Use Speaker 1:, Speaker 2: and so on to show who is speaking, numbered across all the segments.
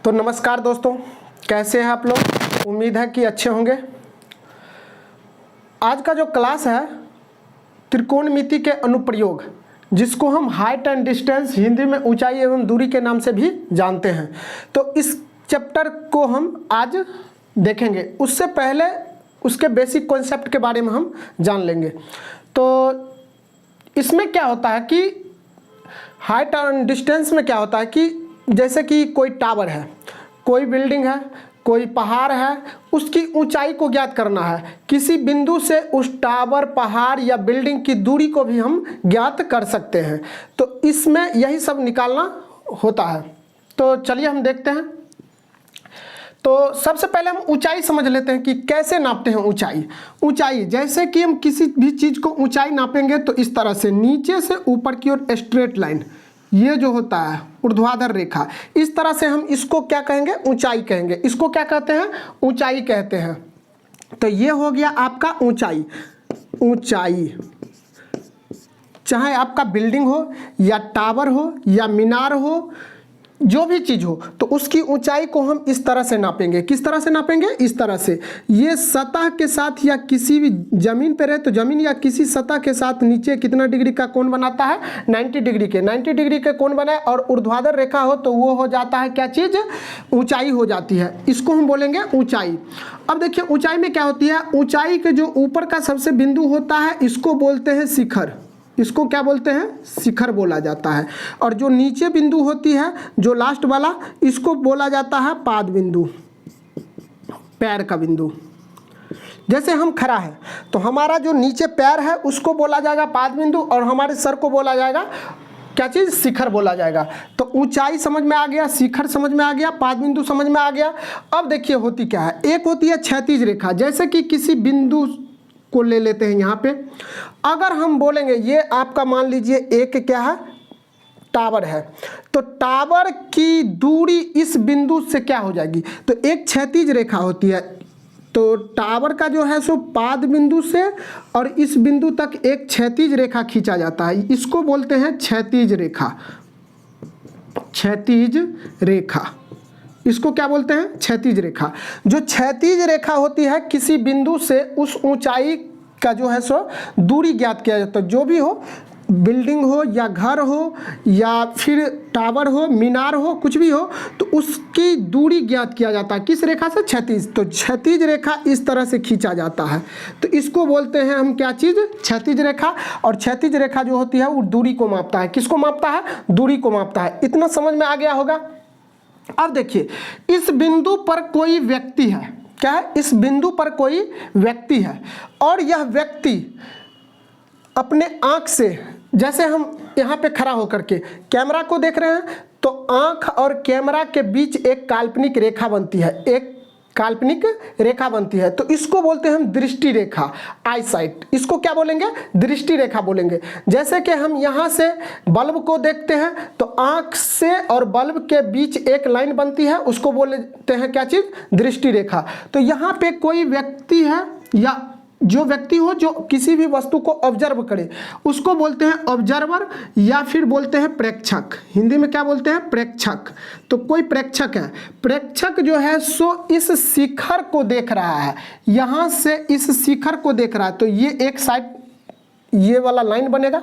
Speaker 1: तो नमस्कार दोस्तों, कैसे हैं आप लोग। उम्मीद है कि अच्छे होंगे। आज का जो क्लास है त्रिकोणमिति के अनुप्रयोग, जिसको हम हाइट एंड डिस्टेंस, हिंदी में ऊंचाई एवं दूरी के नाम से भी जानते हैं, तो इस चैप्टर को हम आज देखेंगे। उससे पहले उसके बेसिक कॉन्सेप्ट के बारे में हम जान लेंगे। तो इसमें क्या होता है कि हाइट एंड डिस्टेंस में क्या होता है कि जैसे कि कोई टावर है, कोई बिल्डिंग है, कोई पहाड़ है, उसकी ऊंचाई को ज्ञात करना है। किसी बिंदु से उस टावर, पहाड़ या बिल्डिंग की दूरी को भी हम ज्ञात कर सकते हैं। तो इसमें यही सब निकालना होता है। तो चलिए हम देखते हैं। तो सबसे पहले हम ऊंचाई समझ लेते हैं कि कैसे नापते हैं ऊंचाई। ऊंचाई जैसे कि हम किसी भी चीज़ को ऊंचाई नापेंगे तो इस तरह से नीचे से ऊपर की ओर स्ट्रेट लाइन, ये जो होता है ऊर्ध्वाधर रेखा, इस तरह से हम इसको क्या कहेंगे, ऊंचाई कहेंगे। इसको क्या कहते हैं, ऊंचाई कहते हैं। तो ये हो गया आपका ऊंचाई। ऊंचाई चाहे आपका बिल्डिंग हो या टावर हो या मीनार हो, जो भी चीज़ हो, तो उसकी ऊंचाई को हम इस तरह से नापेंगे। किस तरह से नापेंगे, इस तरह से। ये सतह के साथ या किसी भी जमीन पर रहे तो जमीन या किसी सतह के साथ नीचे कितना डिग्री का कोण बनाता है, 90 डिग्री के। 90 डिग्री के कोण बनाए और ऊर्ध्वाधर रेखा हो तो वो हो जाता है क्या चीज़, ऊंचाई हो जाती है। इसको हम बोलेंगे ऊंचाई। अब देखिए ऊंचाई में क्या होती है, ऊंचाई के जो ऊपर का सबसे बिंदु होता है इसको बोलते हैं शिखर। इसको क्या बोलते हैं, शिखर बोला जाता है। और जो नीचे बिंदु होती है, जो लास्ट वाला, इसको बोला जाता है पाद बिंदु, पैर का बिंदु। जैसे हम खड़ा है तो हमारा जो नीचे पैर है उसको बोला जाएगा पाद बिंदु, और हमारे सर को बोला जाएगा क्या चीज़, शिखर बोला जाएगा। तो ऊंचाई समझ में आ गया, शिखर समझ में आ गया, पाद बिंदु समझ में आ गया। अब देखिए होती क्या है, एक होती है क्षैतिज रेखा। जैसे कि किसी बिंदु को ले लेते हैं यहाँ पे, अगर हम बोलेंगे ये आपका मान लीजिए एक क्या है, टावर है, तो टावर की दूरी इस बिंदु से क्या हो जाएगी, तो एक क्षैतिज रेखा होती है। तो टावर का जो है सो पाद बिंदु से और इस बिंदु तक एक क्षैतिज रेखा खींचा जाता है, इसको बोलते हैं क्षैतिज रेखा। क्षैतिज रेखा, इसको क्या बोलते हैं, क्षैतिज रेखा। जो क्षैतिज रेखा होती है, किसी बिंदु से उस ऊंचाई का जो है सो दूरी ज्ञात किया जाता है। जो भी हो, बिल्डिंग हो या घर हो या फिर टावर हो, मीनार हो, कुछ भी हो, तो उसकी दूरी ज्ञात किया जाता है किस रेखा से, क्षैतिज। तो क्षैतिज रेखा इस तरह से खींचा जाता है, तो इसको बोलते हैं हम क्या चीज़, क्षैतिज रेखा। और क्षैतिज रेखा जो होती है वो दूरी को मापता है। किसको मापता है, दूरी को मापता है। इतना समझ में आ गया होगा। अब देखिए इस बिंदु पर कोई व्यक्ति है, क्या है, इस बिंदु पर कोई व्यक्ति है, और यह व्यक्ति अपने आंख से, जैसे हम यहाँ पे खड़ा होकर के कैमरा को देख रहे हैं, तो आंख और कैमरा के बीच एक काल्पनिक रेखा बनती है, एक काल्पनिक रेखा बनती है। तो इसको बोलते हैं हम दृष्टि रेखा, आई साइट। इसको क्या बोलेंगे, दृष्टि रेखा बोलेंगे। जैसे कि हम यहाँ से बल्ब को देखते हैं तो आँख से और बल्ब के बीच एक लाइन बनती है, उसको बोलते हैं क्या चीज़, दृष्टि रेखा। तो यहाँ पे कोई व्यक्ति है या जो व्यक्ति हो जो किसी भी वस्तु को ऑब्जर्व करे, उसको बोलते हैं ऑब्जर्वर या फिर बोलते हैं प्रेक्षक। हिंदी में क्या बोलते हैं, प्रेक्षक। तो कोई प्रेक्षक है, प्रेक्षक जो है सो इस शिखर को देख रहा है, यहाँ से इस शिखर को देख रहा है। तो ये एक साइड, ये वाला लाइन बनेगा,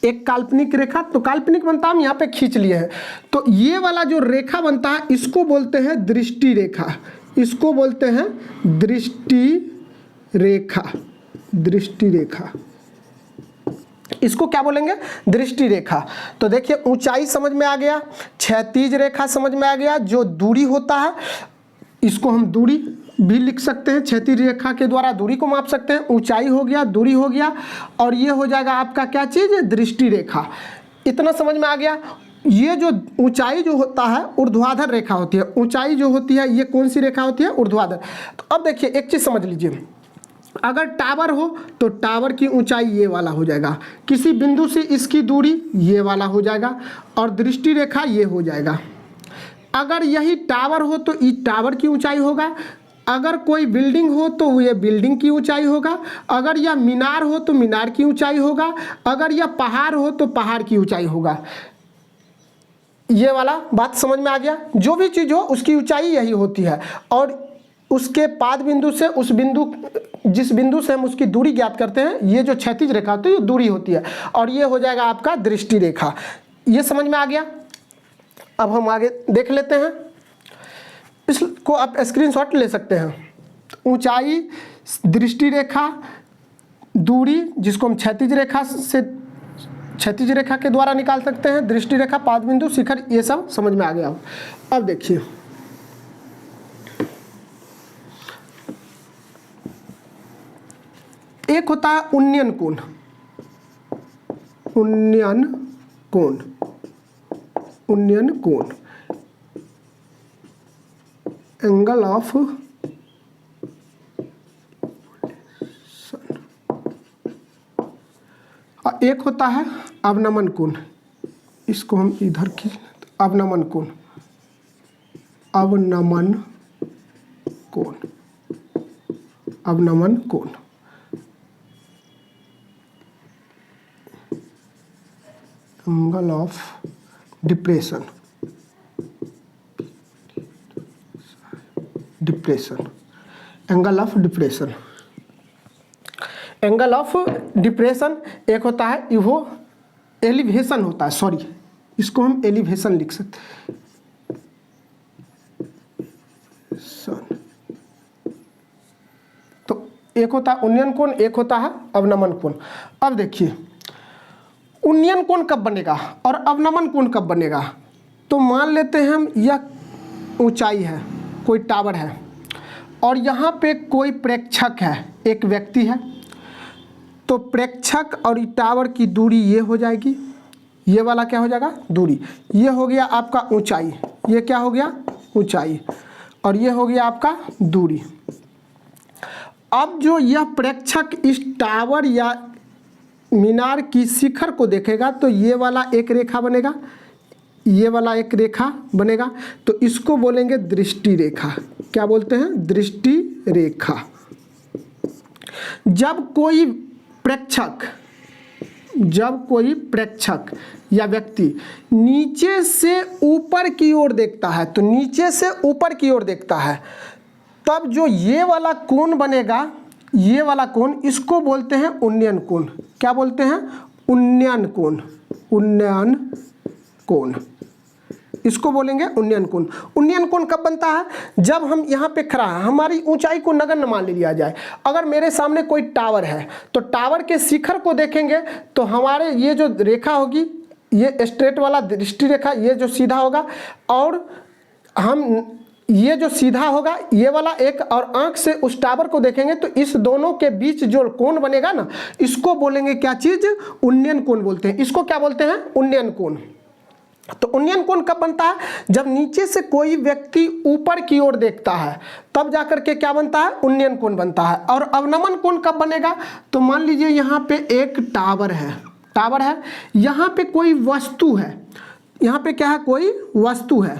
Speaker 1: एक काल्पनिक रेखा। तो काल्पनिक बनता हम यहाँ पे खींच लिए हैं, तो ये वाला जो रेखा बनता है इसको बोलते हैं दृष्टि रेखा। इसको बोलते हैं दृष्टि रेखा। दृष्टि रेखा, इसको क्या बोलेंगे, दृष्टि रेखा। तो देखिए ऊंचाई समझ में आ गया, क्षैतिज रेखा समझ में आ गया, जो दूरी होता है इसको हम दूरी भी लिख सकते हैं, क्षैतिज रेखा के द्वारा दूरी को माप सकते हैं। ऊंचाई हो गया, दूरी हो गया, और ये हो जाएगा आपका क्या चीज़, दृष्टि रेखा। इतना समझ में आ गया। ये जो ऊंचाई जो होता है ऊर्ध्वाधर रेखा होती है। ऊंचाई जो होती है ये कौन सी रेखा होती है, ऊर्ध्वाधर। तो अब देखिए एक चीज़ समझ लीजिए, अगर टावर हो तो टावर की ऊंचाई ये वाला हो जाएगा, किसी बिंदु से इसकी दूरी ये वाला हो जाएगा, और दृष्टि रेखा ये हो जाएगा। अगर यही टावर हो तो इस टावर की ऊंचाई होगा, अगर कोई बिल्डिंग हो तो ये बिल्डिंग की ऊंचाई होगा, अगर यह मीनार हो तो मीनार की ऊंचाई होगा, अगर यह पहाड़ हो तो पहाड़ की ऊंचाई होगा। ये वाला बात समझ में आ गया। जो भी चीज़ हो उसकी ऊंचाई यही होती है और उसके पाद बिंदु से उस बिंदु, जिस बिंदु से हम उसकी दूरी ज्ञात करते हैं, ये जो क्षैतिज रेखा होती है ये दूरी होती है और ये हो जाएगा आपका दृष्टि रेखा। ये समझ में आ गया। अब हम आगे देख लेते हैं, इसको आप स्क्रीनशॉट ले सकते हैं। ऊंचाई, दृष्टि रेखा, दूरी जिसको हम क्षैतिज रेखा से, क्षैतिज रेखा के द्वारा निकाल सकते हैं, दृष्टि रेखा, पाद बिंदु, शिखर, ये सब समझ में आ गया। अब देखिए एक होता है उन्नयन कोण, उन्नयन कोण, उन्नयन कोण, एंगल ऑफ एक होता है अवनमन कोण, इसको हम इधर की अवनमन कोण, अवनमन कोण, अवनमन कोण, angle of depression, depression, angle of depression, angle of depression. एक होता है वो एलिवेशन होता है, सॉरी इसको हम एलिवेशन लिख सकते हैं, तो एक होता है उन्नयन कोण, एक होता है अवनमन कोण। अब देखिए उन्नयन कोण कब बनेगा और अवनमन कोण कब बनेगा। तो मान लेते हैं हम यह ऊंचाई है, कोई टावर है और यहाँ पे कोई प्रेक्षक है, एक व्यक्ति है, तो प्रेक्षक और टावर की दूरी ये हो जाएगी, ये वाला क्या हो जाएगा दूरी, ये हो गया आपका ऊंचाई, ये क्या हो गया ऊंचाई और ये हो गया आपका दूरी। अब जो यह प्रेक्षक इस टावर या मीनार की शिखर को देखेगा तो ये वाला एक रेखा बनेगा, ये वाला एक रेखा बनेगा, तो इसको बोलेंगे दृष्टि रेखा। क्या बोलते हैं दृष्टि रेखा। जब कोई प्रेक्षक या व्यक्ति नीचे से ऊपर की ओर देखता है, तो नीचे से ऊपर की ओर देखता है, तब जो ये वाला कोण बनेगा, ये वाला कोण, इसको बोलते हैं उन्नयन कोण। क्या बोलते हैं उन्नयन कोण, उन्नयन कोण, इसको बोलेंगे उन्नयन कोण। उन्नयन कोण कब बनता है, जब हम यहाँ पे खड़ा है, हमारी ऊंचाई को नगण्य मान लिया जाए। अगर मेरे सामने कोई टावर है तो टावर के शिखर को देखेंगे तो हमारे ये जो रेखा होगी, ये स्ट्रेट वाला दृष्टि रेखा, ये जो सीधा होगा, और हम ये जो सीधा होगा ये वाला एक, और आंख से उस टावर को देखेंगे तो इस दोनों के बीच जो कोण बनेगा ना, इसको बोलेंगे क्या चीज उन्नयन कोण बोलते हैं। इसको क्या बोलते हैं उन्नयन कोण। तो उन्नयन कोण कब बनता है, जब नीचे से कोई व्यक्ति ऊपर की ओर देखता है, तब जाकर के क्या बनता है उन्नयन कोण बनता है। और अवनमन कोण कब बनेगा, तो मान लीजिए यहाँ पे एक टावर है, यहाँ पे कोई वस्तु है, यहाँ पे क्या है कोई वस्तु है,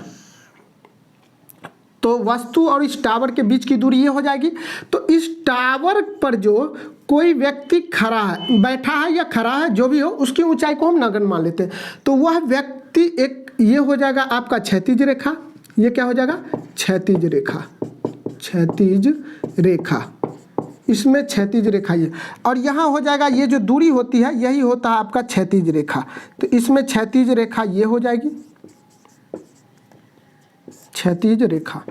Speaker 1: तो वस्तु और इस टावर के बीच की दूरी ये हो जाएगी। तो इस टावर पर जो कोई व्यक्ति खड़ा है, बैठा है या खड़ा है, जो भी हो, उसकी ऊंचाई को हम नगण्य मान लेते हैं। तो वह व्यक्ति एक, ये हो जाएगा आपका क्षैतिज रेखा, ये क्या हो जाएगा क्षैतिज रेखा, क्षैतिज रेखा, इसमें क्षैतिज रेखा ये, और यहाँ हो जाएगा ये जो दूरी होती है यही होता है आपका क्षैतिज रेखा। तो इसमें क्षैतिज रेखा ये हो जाएगी क्षैतिज रेखा,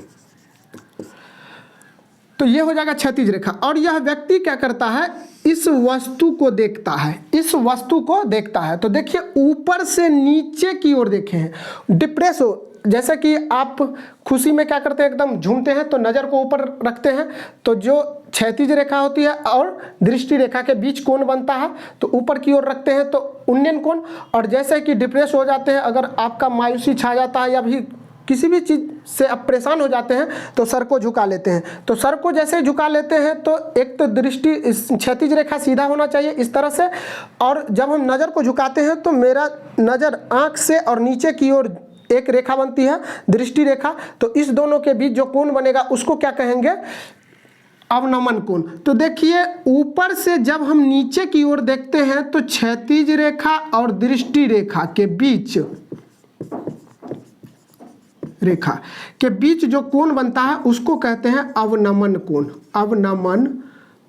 Speaker 1: तो ये हो जाएगा क्षैतिज रेखा। और यह व्यक्ति क्या करता है, इस वस्तु को देखता है, इस वस्तु को देखता है। तो देखिए ऊपर से नीचे की ओर देखे हैं, डिप्रेस हो, जैसे कि आप खुशी में क्या करते हैं, एकदम झूमते हैं तो नज़र को ऊपर रखते हैं, तो जो क्षैतिज रेखा होती है और दृष्टि रेखा के बीच कोण बनता है, तो ऊपर की ओर रखते हैं तो उन्नयन कोण। और जैसे कि डिप्रेस हो जाते हैं, अगर आपका मायूसी छा जाता है या भी किसी भी चीज़ से आप परेशान हो जाते हैं तो सर को झुका लेते हैं। तो सर को जैसे झुका लेते हैं तो एक तो दृष्टि क्षैतिज रेखा सीधा होना चाहिए इस तरह से, और जब हम नज़र को झुकाते हैं तो मेरा नज़र आँख से और नीचे की ओर एक रेखा बनती है दृष्टि रेखा, तो इस दोनों के बीच जो कोण बनेगा उसको क्या कहेंगे अवनमन कोण। तो देखिए ऊपर से जब हम नीचे की ओर देखते हैं तो क्षैतिज रेखा और दृष्टि रेखा के बीच रेखा के बीच जो कोण बनता है उसको कहते हैं अवनमन कोण।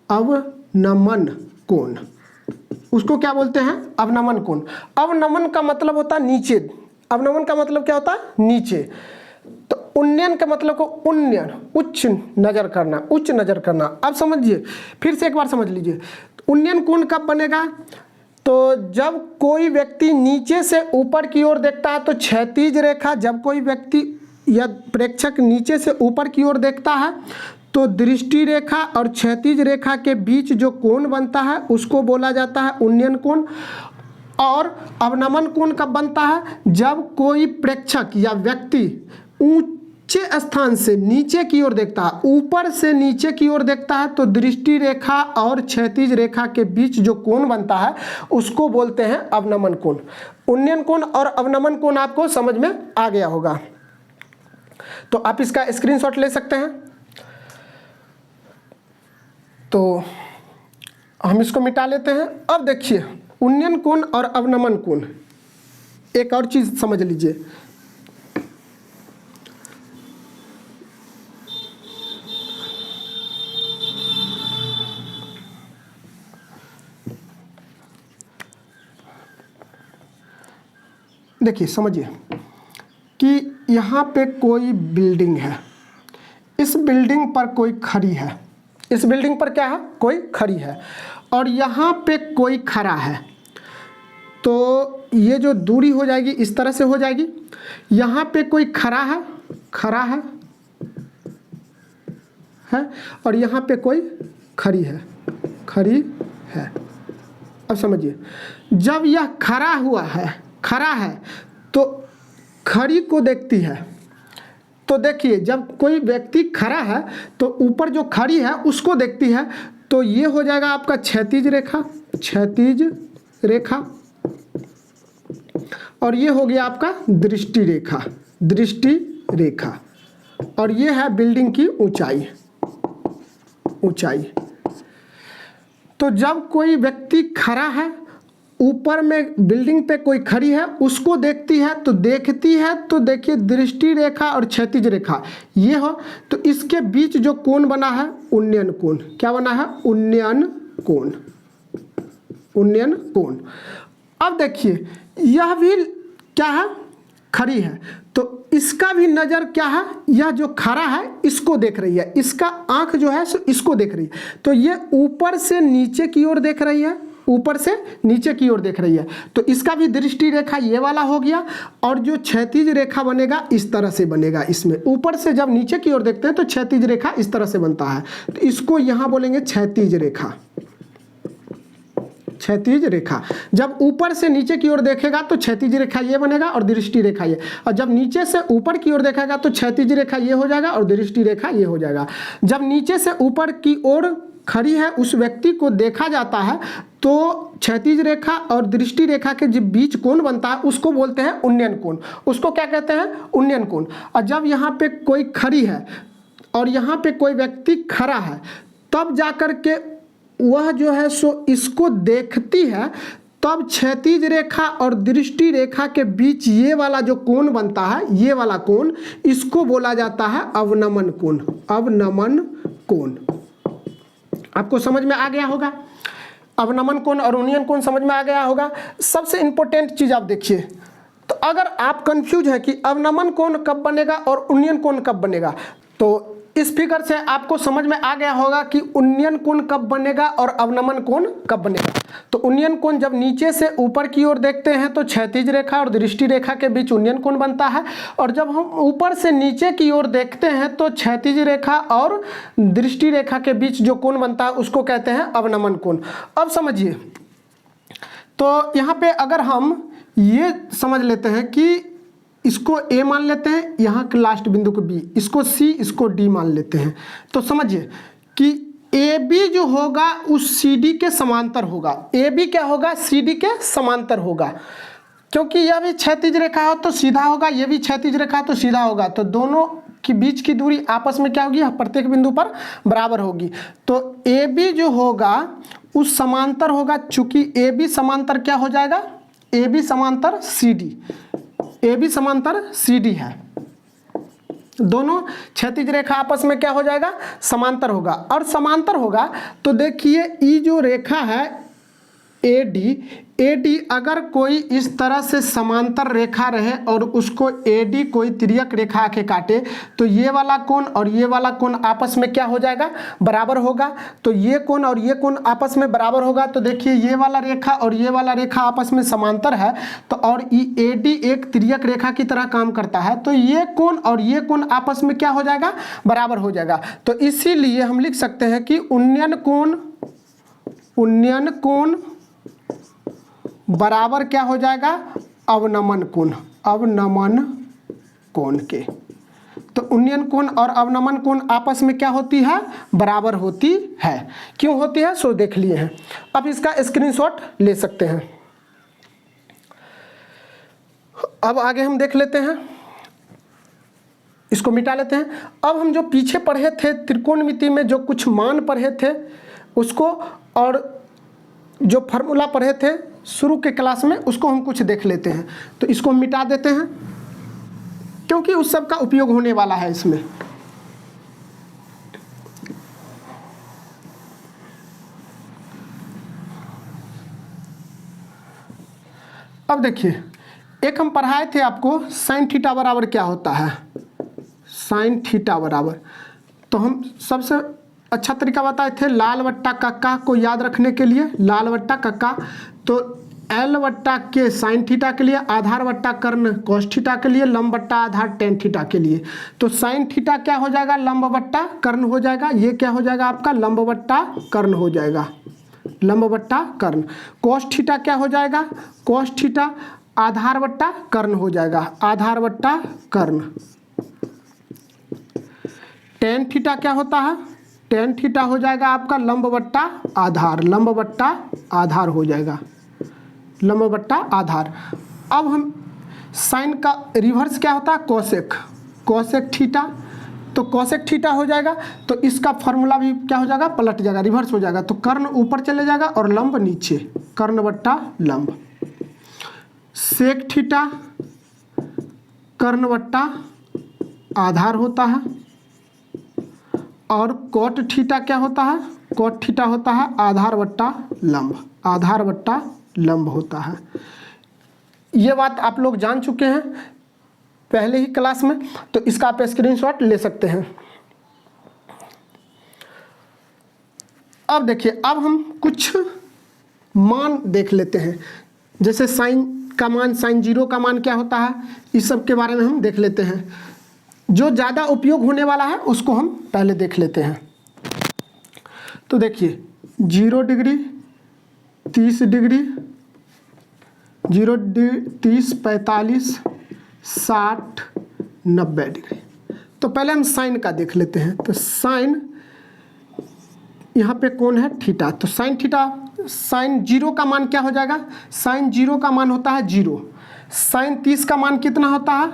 Speaker 1: अवनमन कोण, उसको क्या बोलते हैं? अवनमन कोण। अवनमन का मतलब होता है नीचे, अवनमन का मतलब क्या होता है? नीचे। तो उन्नयन का मतलब को उन्नयन, उच्च नजर करना, उच्च नजर करना। अब समझिए, फिर से एक बार समझ लीजिए, उन्नयन कोण कब बनेगा? तो जब कोई व्यक्ति नीचे से ऊपर की ओर देखता है तो क्षैतिज रेखा, जब कोई व्यक्ति या प्रेक्षक नीचे से ऊपर की ओर देखता है तो दृष्टि रेखा और क्षैतिज रेखा के बीच जो कोण बनता है उसको बोला जाता है उन्नयन कोण। और अवनमन कोण कब बनता है? जब कोई प्रेक्षक या व्यक्ति ऊंचे स्थान से नीचे की ओर देखता है, ऊपर से नीचे की ओर देखता है तो दृष्टि रेखा और क्षैतिज रेखा के बीच जो कोण बनता है उसको बोलते हैं अवनमन कोण। उन्नयन कोण और अवनमन कोण आपको समझ में आ गया होगा, तो आप इसका स्क्रीनशॉट ले सकते हैं। तो हम इसको मिटा लेते हैं। अब देखिए, उन्नयन कोण और अवनमन कोण, एक और चीज समझ लीजिए। देखिए, समझिए कि यहाँ पे कोई बिल्डिंग है, इस बिल्डिंग पर कोई खड़ी है, इस बिल्डिंग पर क्या है? कोई खड़ी है, और यहाँ पे कोई खड़ा है। तो ये जो दूरी हो जाएगी इस तरह से हो जाएगी। यहाँ पे कोई खड़ा है, खड़ा है, और यहाँ पे कोई खड़ी है, खड़ी है। अब समझिए, जब यह खड़ा हुआ है, खड़ा है, तो खड़ी को देखती है। तो देखिए, जब कोई व्यक्ति खड़ा है तो ऊपर जो खड़ी है उसको देखती है, तो ये हो जाएगा आपका क्षैतिज रेखा, क्षैतिज रेखा, और ये हो गया आपका दृष्टि रेखा, दृष्टि रेखा, और ये है बिल्डिंग की ऊंचाई, ऊंचाई। तो जब कोई व्यक्ति खड़ा है, ऊपर में बिल्डिंग पे कोई खड़ी है, उसको देखती है, तो देखती है तो देखिए दृष्टि रेखा और क्षैतिज रेखा ये हो, तो इसके बीच जो कोण बना है उन्नयन कोण। क्या बना है? उन्नयन कोण, उन्नयन कोण। अब देखिए, यह भी क्या है? खड़ी है, तो इसका भी नज़र क्या है? यह जो खड़ा है इसको देख रही है, इसका आंख जो है सो इसको देख रही है, तो ये ऊपर से नीचे की ओर देख रही है, ऊपर से नीचे की ओर देख रही है, तो इसका भी दृष्टि रेखा ये वाला हो गया। और जो क्षैतिज रेखा बनेगा इस तरह से बनेगा, इसमें ऊपर से जब नीचे की ओर देखते हैं तो क्षैतिज रेखा इस तरह से बनता है, तो इसको यहां बोलेंगे क्षैतिज रेखा, क्षैतिज रेखा। जब ऊपर से नीचे की ओर देखेगा तो क्षैतिज रेखा ये बनेगा और दृष्टि रेखा ये, और जब नीचे से ऊपर की ओर देखेगा तो क्षैतिज रेखा ये हो जाएगा और दृष्टि रेखा ये हो जाएगा। जब नीचे से ऊपर की ओर खड़ी है उस व्यक्ति को देखा जाता है तो क्षैतिज रेखा और दृष्टि रेखा के जो बीच कोण बनता है उसको बोलते हैं उन्नयन कोण। उसको क्या कहते हैं? उन्नयन कोण। और जब यहाँ पे कोई खड़ी है और यहाँ पे कोई व्यक्ति खड़ा है, तब जाकर के वह जो है सो इसको देखती है, तब क्षैतिज रेखा और दृष्टि रेखा के बीच ये वाला जो कोण बनता है, ये वाला कोण, इसको बोला जाता है अवनमन कोण, अवनमन कोण। आपको समझ में आ गया होगा? अवनमन कोण और उन्नयन कोण समझ में आ गया होगा। सबसे इंपॉर्टेंट चीज आप देखिए, तो अगर आप कंफ्यूज है कि अवनमन कोण कब बनेगा और उन्नयन कोण कब बनेगा, तो इस फिगर से आपको समझ में आ गया होगा कि उन्नयन कोण कब बनेगा और अवनमन कोण कब बनेगा। तो उन्नयन कोण जब नीचे से ऊपर की ओर देखते हैं तो क्षैतिज रेखा और दृष्टि रेखा के बीच उन्नयन कोण बनता है, और जब हम ऊपर से नीचे की ओर देखते हैं तो क्षैतिज रेखा और दृष्टि रेखा के बीच जो कोण बनता है उसको कहते हैं अवनमन कोण। अब समझिए, तो यहाँ पे अगर हम ये समझ लेते हैं कि इसको A मान लेते हैं, यहाँ के लास्ट बिंदु को B, इसको C, इसको D मान लेते हैं, तो समझिए कि AB जो होगा उस CD के समांतर होगा। AB क्या होगा? CD के समांतर होगा, क्योंकि यह भी क्षैतिज रेखा हो तो सीधा होगा, यह भी क्षैतिज रेखा तो सीधा होगा, तो दोनों के बीच की दूरी आपस में क्या होगी? प्रत्येक बिंदु पर बराबर होगी। तो AB जो होगा उस समांतर होगा, चूंकि AB समांतर क्या हो जाएगा? AB समांतर CD, AB समांतर CD है, दोनों क्षैतिज रेखा आपस में क्या हो जाएगा, समांतर होगा। और समांतर होगा तो देखिए ये जो रेखा है AD अगर कोई इस तरह से समांतर रेखा रहे और उसको AD कोई तिर्यक रेखा के काटे तो ये वाला कोण और ये वाला कोण आपस में क्या हो जाएगा, बराबर होगा। तो ये कोण और ये कोण आपस में बराबर होगा। तो देखिए ये वाला रेखा और ये वाला रेखा आपस में समांतर है तो और AD एक तिर्यक रेखा की तरह काम करता है तो ये कोण और ये कोण आपस में क्या हो जाएगा, बराबर हो जाएगा। तो इसीलिए हम लिख सकते हैं कि उन्नयन कोण बराबर क्या हो जाएगा, अवनमन कोण के। तो उन्नयन कोण और अवनमन कोण आपस में क्या होती है, बराबर होती है। क्यों होती है सो देख लिए हैं। अब इसका स्क्रीनशॉट ले सकते हैं। अब आगे हम देख लेते हैं, इसको मिटा लेते हैं। अब हम जो पीछे पढ़े थे त्रिकोणमिति में जो कुछ मान पढ़े थे उसको और जो फार्मूला पढ़े थे शुरू के क्लास में उसको हम कुछ देख लेते हैं। तो इसको हम मिटा देते हैं क्योंकि उस सब का उपयोग होने वाला है इसमें। अब देखिए एक हम पढ़ाए थे आपको साइन थीटा बराबर क्या होता है, साइन थीटा बराबर। तो हम सबसे अच्छा तरीका बताए थे लाल बट्टा कक्का को याद रखने के लिए, लाल बट्टा कक्का। तो L बट्टा के साइन थीटा के लिए, आधार बट्टा कर्ण कॉस थीटा के लिए, लंब बट्टा आधार टेन थीटा के लिए। तो साइन थीटा क्या हो जाएगा, लंब बट्टा कर्ण हो जाएगा। ये क्या हो जाएगा आपका, लंब बट्टा कर्ण हो जाएगा, लंब बट्टा कर्ण। कॉस थीटा क्या हो जाएगा, कॉस थीटा आधार बट्टा कर्ण हो जाएगा, आधार बट्टा कर्ण। टेन थीटा क्या होता है, टेन थीटा हो जाएगा आपका लंब बट्टा आधार, लंब बट्टा आधार हो जाएगा, लंब बट्टा आधार। अब हम साइन का रिवर्स क्या होता है, कोसेक, कोसेक थीटा। तो कोसेक थीटा हो जाएगा तो इसका फॉर्मूला भी क्या हो जाएगा, पलट जाएगा, रिवर्स हो जाएगा। तो कर्ण ऊपर चले जाएगा और लंब नीचे, कर्ण बट्टा लंब। सेक थीटा कर्ण बट्टा आधार होता है। और कोट थीटा क्या होता है, कोट थीटा होता है आधार बट्टा लंब, आधार बट्टा लंब होता है। ये बात आप लोग जान चुके हैं पहले ही क्लास में, तो इसका आप स्क्रीनशॉट ले सकते हैं। अब देखिए अब हम कुछ मान देख लेते हैं, जैसे साइन का मान, साइन जीरो का मान क्या होता है, इस सब के बारे में हम देख लेते हैं। जो ज़्यादा उपयोग होने वाला है उसको हम पहले देख लेते हैं। तो देखिए 0 डिग्री, 30 डिग्री, 30, 45, 60, 90 डिग्री। तो पहले हम साइन का देख लेते हैं। तो साइन यहाँ पे कौन है, थीटा। तो साइन थीटा, साइन जीरो का मान क्या हो जाएगा, साइन जीरो का मान होता है 0। साइन 30 का मान कितना होता है,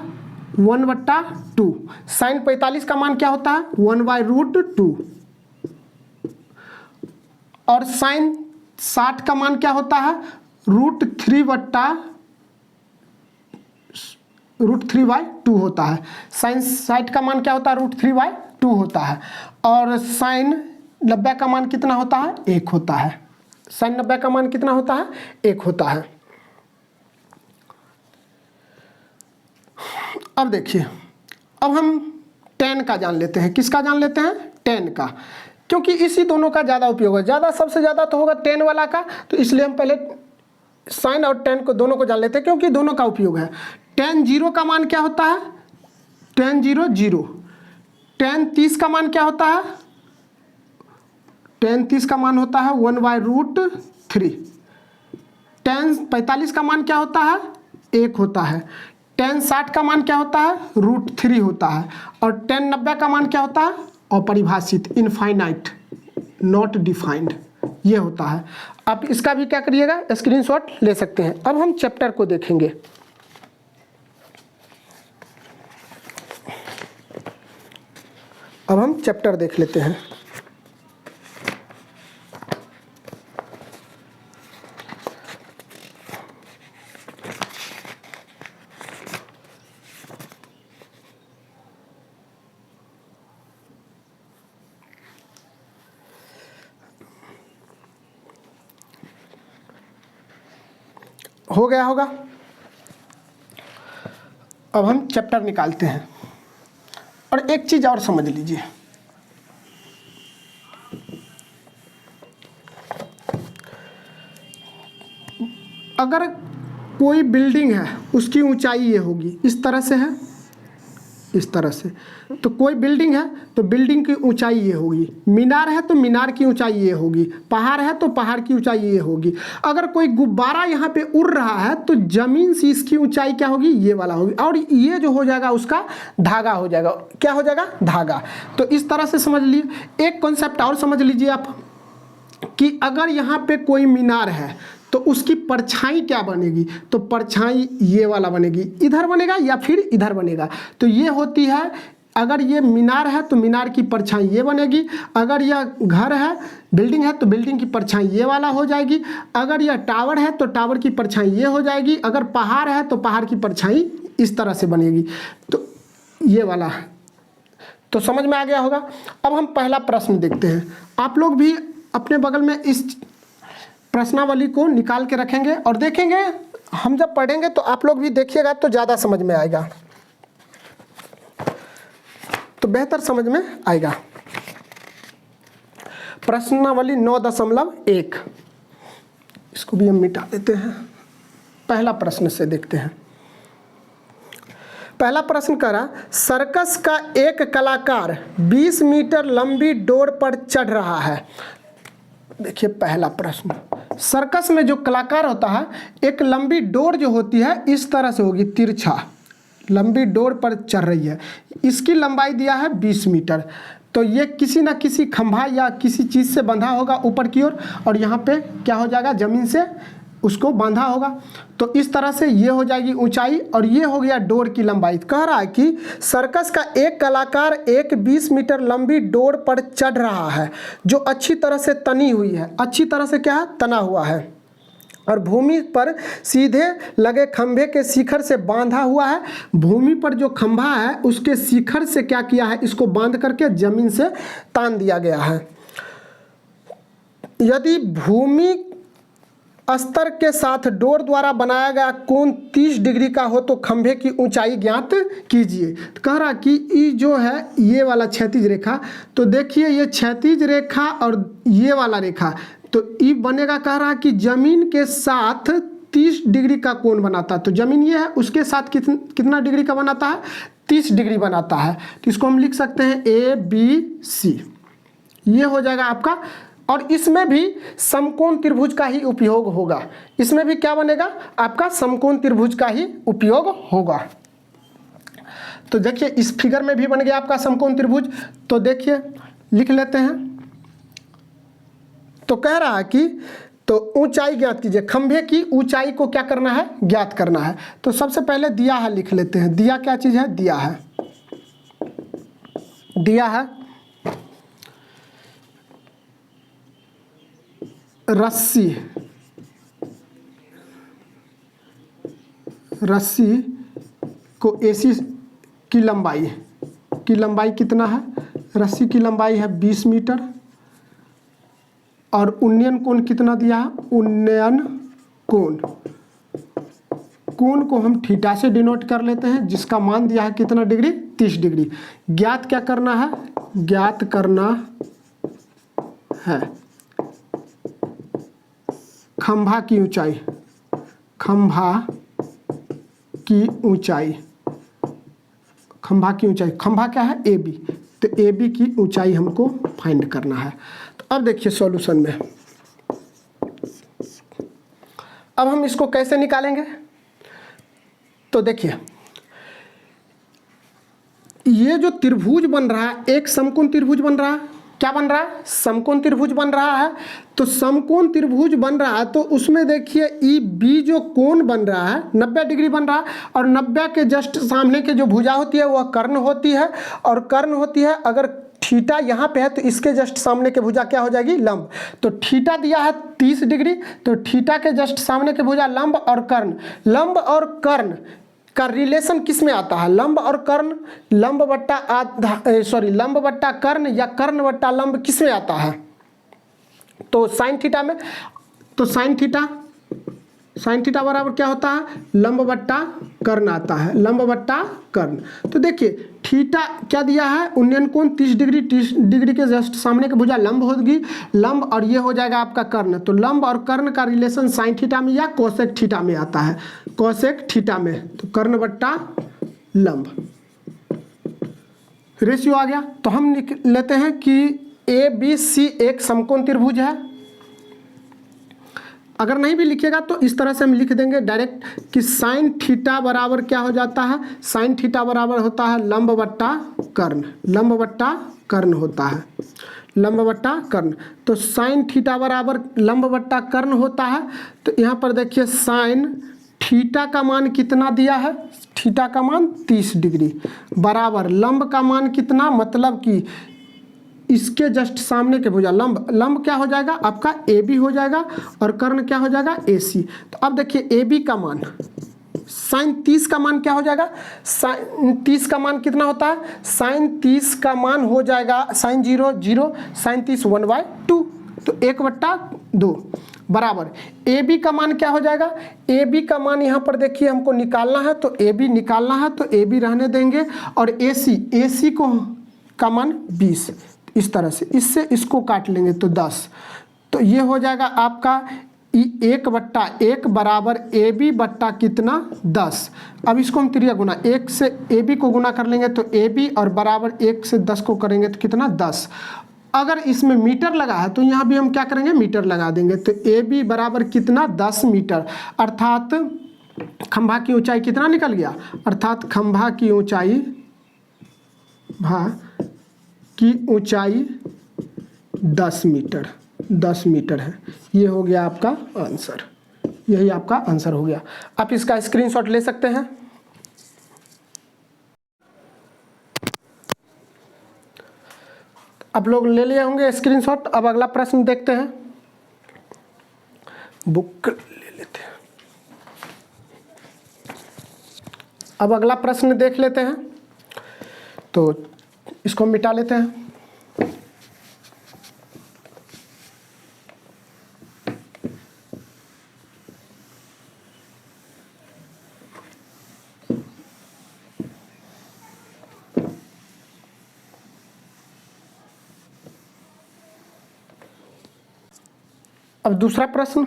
Speaker 1: 1/2। साइन 45 का मान क्या होता है, 1/√2। और साइन 60 का मान क्या होता है, √3/2 होता है। साइन 60 का मान क्या होता है, √3/2 होता है। और साइन 90 का मान कितना होता है, 1 होता है। साइन 90 का मान कितना होता है, 1 होता है। अब देखिए अब हम टेन का जान लेते हैं। किसका जान लेते हैं, टेन का, क्योंकि इसी दोनों का ज़्यादा उपयोग है। ज़्यादा सबसे ज़्यादा तो होगा टेन वाला का, तो इसलिए हम पहले साइन और टेन को दोनों को जान लेते हैं क्योंकि दोनों का उपयोग है। टेन जीरो का मान क्या होता है, टेन जीरो 0। टेन 30 का मान क्या होता है, टेन 30 का मान होता है 1/√3। टेन 45 का मान क्या होता है, 1 होता है। टेन 60 का मान क्या होता है, √3 होता है। और टेन 90 का मान क्या होता है, अपरिभाषित, इनफाइनाइट, नॉट डिफाइंड, ये होता है। आप इसका भी क्या करिएगा, स्क्रीनशॉट ले सकते हैं। अब हम चैप्टर को देखेंगे। अब हम चैप्टर देख लेते हैं। हो गया होगा। अब हम चैप्टर निकालते हैं और एक चीज़ और समझ लीजिए, अगर कोई बिल्डिंग है उसकी ऊंचाई ये होगी, इस तरह से है, इस तरह से, तो कोई बिल्डिंग है तो बिल्डिंग की ऊंचाई ये होगी, मीनार है तो मीनार की ऊंचाई ये होगी, पहाड़ है तो पहाड़ की ऊंचाई ये होगी। अगर कोई गुब्बारा यहाँ पे उड़ रहा है तो जमीन से इसकी ऊंचाई क्या होगी, ये वाला होगी, और ये जो हो जाएगा उसका धागा हो जाएगा। क्या हो जाएगा, धागा। तो इस तरह से समझ लीजिए। एक कॉन्सेप्ट और समझ लीजिए आप कि अगर यहाँ पे कोई मीनार है तो उसकी परछाई क्या बनेगी, तो परछाई ये वाला बनेगी, इधर बनेगा या फिर इधर बनेगा। तो ये होती है, अगर ये मीनार है तो मीनार की परछाई ये बनेगी, अगर यह घर है, बिल्डिंग है, तो बिल्डिंग की परछाई ये वाला हो जाएगी, अगर यह टावर है तो टावर की परछाई ये हो जाएगी, अगर पहाड़ है तो पहाड़ की परछाई इस तरह से बनेगी, तो ये वाला। तो समझ में आ गया होगा। अब हम पहला प्रश्न देखते हैं। आप लोग भी अपने बगल में इस प्रश्नावली को निकाल के रखेंगे और देखेंगे, हम जब पढ़ेंगे तो आप लोग भी देखिएगा तो ज़्यादा समझ में आएगा, तो बेहतर समझ में आएगा। प्रश्नावली 9.1, इसको भी हम मिटा देते हैं। पहला प्रश्न से देखते हैं। पहला प्रश्न करा, सर्कस का एक कलाकार 20 मीटर लंबी डोर पर चढ़ रहा है। देखिए पहला प्रश्न, सर्कस में जो कलाकार होता है, एक लंबी डोर जो होती है इस तरह से होगी, तिरछा लंबी डोर पर चढ़ रही है, इसकी लंबाई दिया है 20 मीटर। तो ये किसी ना किसी खंभा या किसी चीज़ से बंधा होगा ऊपर की ओर, और यहाँ पे क्या हो जाएगा, ज़मीन से उसको बांधा होगा। तो इस तरह से ये हो जाएगी ऊंचाई और ये हो गया डोर की लंबाई। कह रहा है कि सर्कस का एक कलाकार एक 20 मीटर लंबी डोर पर चढ़ रहा है जो अच्छी तरह से तनी हुई है। अच्छी तरह से क्या है, तना हुआ है, और भूमि पर सीधे लगे खंभे के शिखर से बांधा हुआ है। भूमि पर जो खंभा है उसके शिखर से क्या किया है, इसको बांध करके जमीन से तान दिया गया है। यदि भूमि स्तर के साथ डोर द्वारा बनाया गया कोण 30 डिग्री का हो तो खंभे की ऊंचाई ज्ञात कीजिए। तो कह रहा कि ये जो है ये वाला क्षैतिज रेखा, तो देखिए ये क्षैतिज रेखा और ये वाला रेखा, तो ये बनेगा, कह रहा कि जमीन के साथ 30 डिग्री का कोण बनाता है। तो जमीन ये है, उसके साथ कितना डिग्री का बनाता है, 30 डिग्री बनाता है। तो इसको हम लिख सकते हैं ABC, ये हो जाएगा आपका। और इसमें भी समकोण त्रिभुज का ही उपयोग होगा। इसमें भी क्या बनेगा, आपका समकोण त्रिभुज का ही उपयोग होगा। तो देखिए इस फिगर में भी बन गया आपका समकोण त्रिभुज। तो देखिए लिख लेते हैं। तो कह रहा है कि तो ऊंचाई ज्ञात कीजिए, खंभे की ऊंचाई को क्या करना है, ज्ञात करना है। तो सबसे पहले दिया है लिख लेते हैं। दिया क्या चीज है, दिया है, दिया है रस्सी, रस्सी को AC की लंबाई कितना है, रस्सी की लंबाई है 20 मीटर, और उन्नयन कोण कितना दिया है, उन्नयन कोण को हम थीटा से डिनोट कर लेते हैं, जिसका मान दिया है कितना डिग्री, 30 डिग्री। ज्ञात क्या करना है, ज्ञात करना है खंभा की ऊंचाई, खंभा की ऊंचाई, खंभा की ऊंचाई, खंभा क्या है AB, तो AB की ऊंचाई हमको फाइंड करना है। तो अब देखिए सॉल्यूशन में, अब हम इसको कैसे निकालेंगे। तो देखिए ये जो त्रिभुज बन रहा है, एक समकोण त्रिभुज बन रहा है, क्या बन रहा है, समकोण त्रिभुज बन रहा है। तो समकोण त्रिभुज बन रहा है तो उसमें देखिए EB जो कोण बन रहा है 90 डिग्री बन रहा है, और 90 के जस्ट सामने के जो भुजा होती है वह कर्ण होती है, और कर्ण होती है, अगर थीटा यहाँ पे है तो इसके जस्ट सामने के भुजा क्या हो जाएगी, लंब। तो थीटा दिया है 30 डिग्री, तो थीटा के जस्ट सामने के भुजा लंब और कर्ण, लंब और कर्ण का रिलेशन किस में आता है, लंब और कर्ण, लंब बट्टा कर्ण या कर्ण बट्टा लंब किस में आता है, तो साइन थीटा में। तो साइन थीटा साइन थीटा बराबर क्या होता है, लंब बट्टा कर्ण आता है, लंब बट्टा कर्ण। तो देखिए थीटा क्या दिया है, उन्नयन कोण 30 डिग्री, 30 डिग्री के जस्ट सामने की भुजा लंब होगी, लंब, और ये हो जाएगा आपका कर्ण। तो लंब और कर्ण का रिलेशन साइन थीटा में या कोसेक थीटा में आता है, कोसेक थीटा में। तो कर्ण बट्टा लंब रेशियो आ गया। तो हम लिख लेते हैं कि ABC एक समकोण त्रिभुज है। अगर नहीं भी लिखिएगा तो इस तरह से हम लिख देंगे डायरेक्ट कि साइन थीटा बराबर क्या हो जाता है, साइन थीटा बराबर होता है लंब बट्टा कर्ण, लंब बट्टा कर्ण होता है, लंब बट्टा कर्ण। तो साइन थीटा बराबर लंब बट्टा कर्ण होता है। तो यहाँ पर देखिए साइन थीटा का मान कितना दिया है, थीटा का मान 30 डिग्री बराबर लंब का मान कितना, मतलब कि इसके जस्ट सामने के भुजा लंब, लंब क्या हो जाएगा आपका AB हो जाएगा और कर्ण क्या हो जाएगा AC। तो अब देखिए AB का मान साइन 30 का मान क्या हो जाएगा, साइन 30 का मान कितना होता है, साइन 30 का मान हो जाएगा साइन 0 0, साइन 30 1/2, तो 1/2 बराबर AB का मान क्या हो जाएगा, AB का मान यहाँ पर देखिए हमको निकालना है, तो AB निकालना है तो AB रहने देंगे, और AC को का मान 20, इस तरह से इससे इसको काट लेंगे तो 10। तो ये हो जाएगा आपका 1/1 बराबर AB बट्टा कितना 10। अब इसको हम त्रिया गुना 1 से AB को गुना कर लेंगे तो AB और बराबर 1 से 10 को करेंगे तो कितना 10। अगर इसमें मीटर लगा है तो यहाँ भी हम क्या करेंगे, मीटर लगा देंगे। तो AB बराबर कितना 10 मीटर, अर्थात खंभा की ऊंचाई कितना निकल गया, अर्थात खंभा की ऊंचाई की ऊंचाई 10 मीटर, 10 मीटर है। ये हो गया आपका आंसर, यही आपका आंसर हो गया। आप इसका स्क्रीनशॉट ले सकते हैं। आप लोग ले लिए होंगे स्क्रीनशॉट। अब अगला प्रश्न देखते हैं, बुक ले लेते हैं। अब अगला प्रश्न देख लेते हैं, तो इसको मिटा लेते हैं। अब दूसरा प्रश्न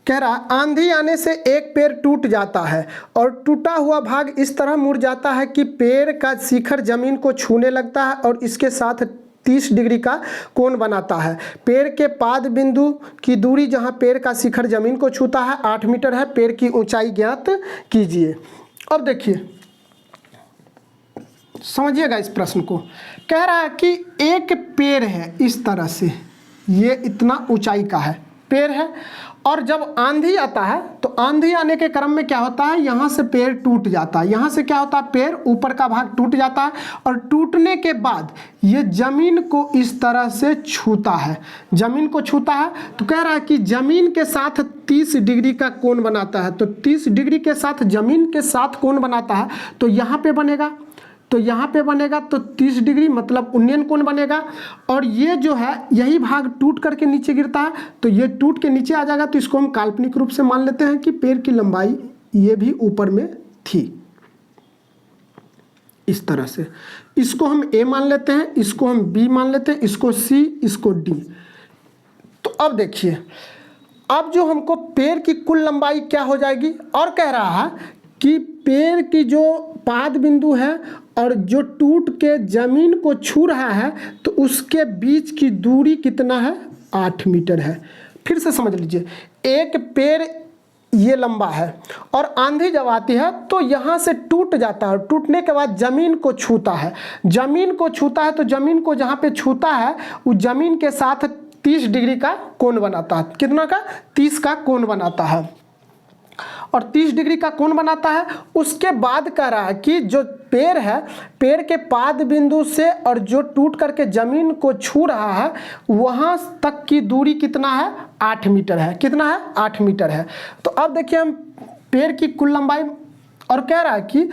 Speaker 1: कह रहा, आंधी आने से एक पेड़ टूट जाता है और टूटा हुआ भाग इस तरह मुड़ जाता है कि पेड़ का शिखर जमीन को छूने लगता है और इसके साथ 30 डिग्री का कोण बनाता है। पेड़ के पाद बिंदु की दूरी जहां पेड़ का शिखर जमीन को छूता है 8 मीटर है। पेड़ की ऊंचाई ज्ञात कीजिए। अब देखिए समझिएगा इस प्रश्न को। कह रहा है कि एक पेड़ है इस तरह से, ये इतना ऊंचाई का है पेड़ है, और जब आंधी आता है तो आंधी आने के क्रम में क्या होता है, यहाँ से पेड़ टूट जाता है। यहाँ से क्या होता है, पेड़ ऊपर का भाग टूट जाता है और टूटने के बाद ये जमीन को इस तरह से छूता है, जमीन को छूता है। तो कह रहा है कि जमीन के साथ 30 डिग्री का कोण बनाता है। तो 30 डिग्री के साथ जमीन के साथ कोण बनाता है, तो यहाँ पे बनेगा, तो यहाँ पे बनेगा तो 30 डिग्री मतलब उन्नयन कोण बनेगा। और ये जो है यही भाग टूट करके नीचे गिरता है, तो ये टूट के नीचे आ जाएगा। तो इसको हम काल्पनिक रूप से मान लेते हैं कि पेड़ की लंबाई ये भी ऊपर में थी, इस तरह से। इसको हम A मान लेते हैं, इसको हम B मान लेते हैं, इसको C, इसको D। तो अब देखिए, अब जो हमको पेड़ की कुल लंबाई क्या हो जाएगी, और कह रहा है कि पेड़ की जो पाद बिंदु है और जो टूट के जमीन को छू रहा है तो उसके बीच की दूरी कितना है, 8 मीटर है। फिर से समझ लीजिए, एक पेड़ ये लंबा है और आंधी जब आती है तो यहाँ से टूट जाता है, टूटने के बाद जमीन को छूता है। जमीन को छूता है तो जमीन को जहाँ पे छूता है उस जमीन के साथ 30 डिग्री का कोण बनाता है। कितना का, 30 का कोण बनाता है, और 30 डिग्री का कोण बनाता है। उसके बाद कह रहा है कि जो पेड़ है, पेड़ के पाद बिंदु से और जो टूट करके जमीन को छू रहा है वहां तक की दूरी कितना है, 8 मीटर है। कितना है, 8 मीटर है। तो अब देखिए हम पेड़ की कुल लंबाई, और कह रहा है कि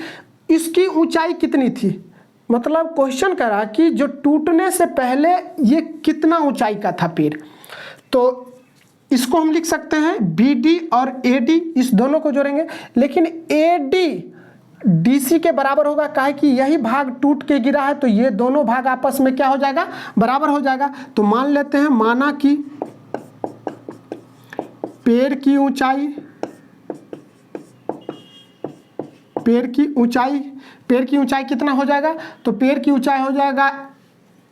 Speaker 1: इसकी ऊंचाई कितनी थी, मतलब क्वेश्चन कह रहा है कि जो टूटने से पहले ये कितना ऊंचाई का था पेड़। तो इसको हम लिख सकते हैं BD और AD, इस दोनों को जोड़ेंगे, लेकिन AD DC के बराबर होगा, काहे कि यही भाग टूट के गिरा है, तो ये दोनों भाग आपस में क्या हो जाएगा, बराबर हो जाएगा। तो मान लेते हैं, माना कि पेड़ की ऊंचाई कितना हो जाएगा, तो पेड़ की ऊंचाई हो जाएगा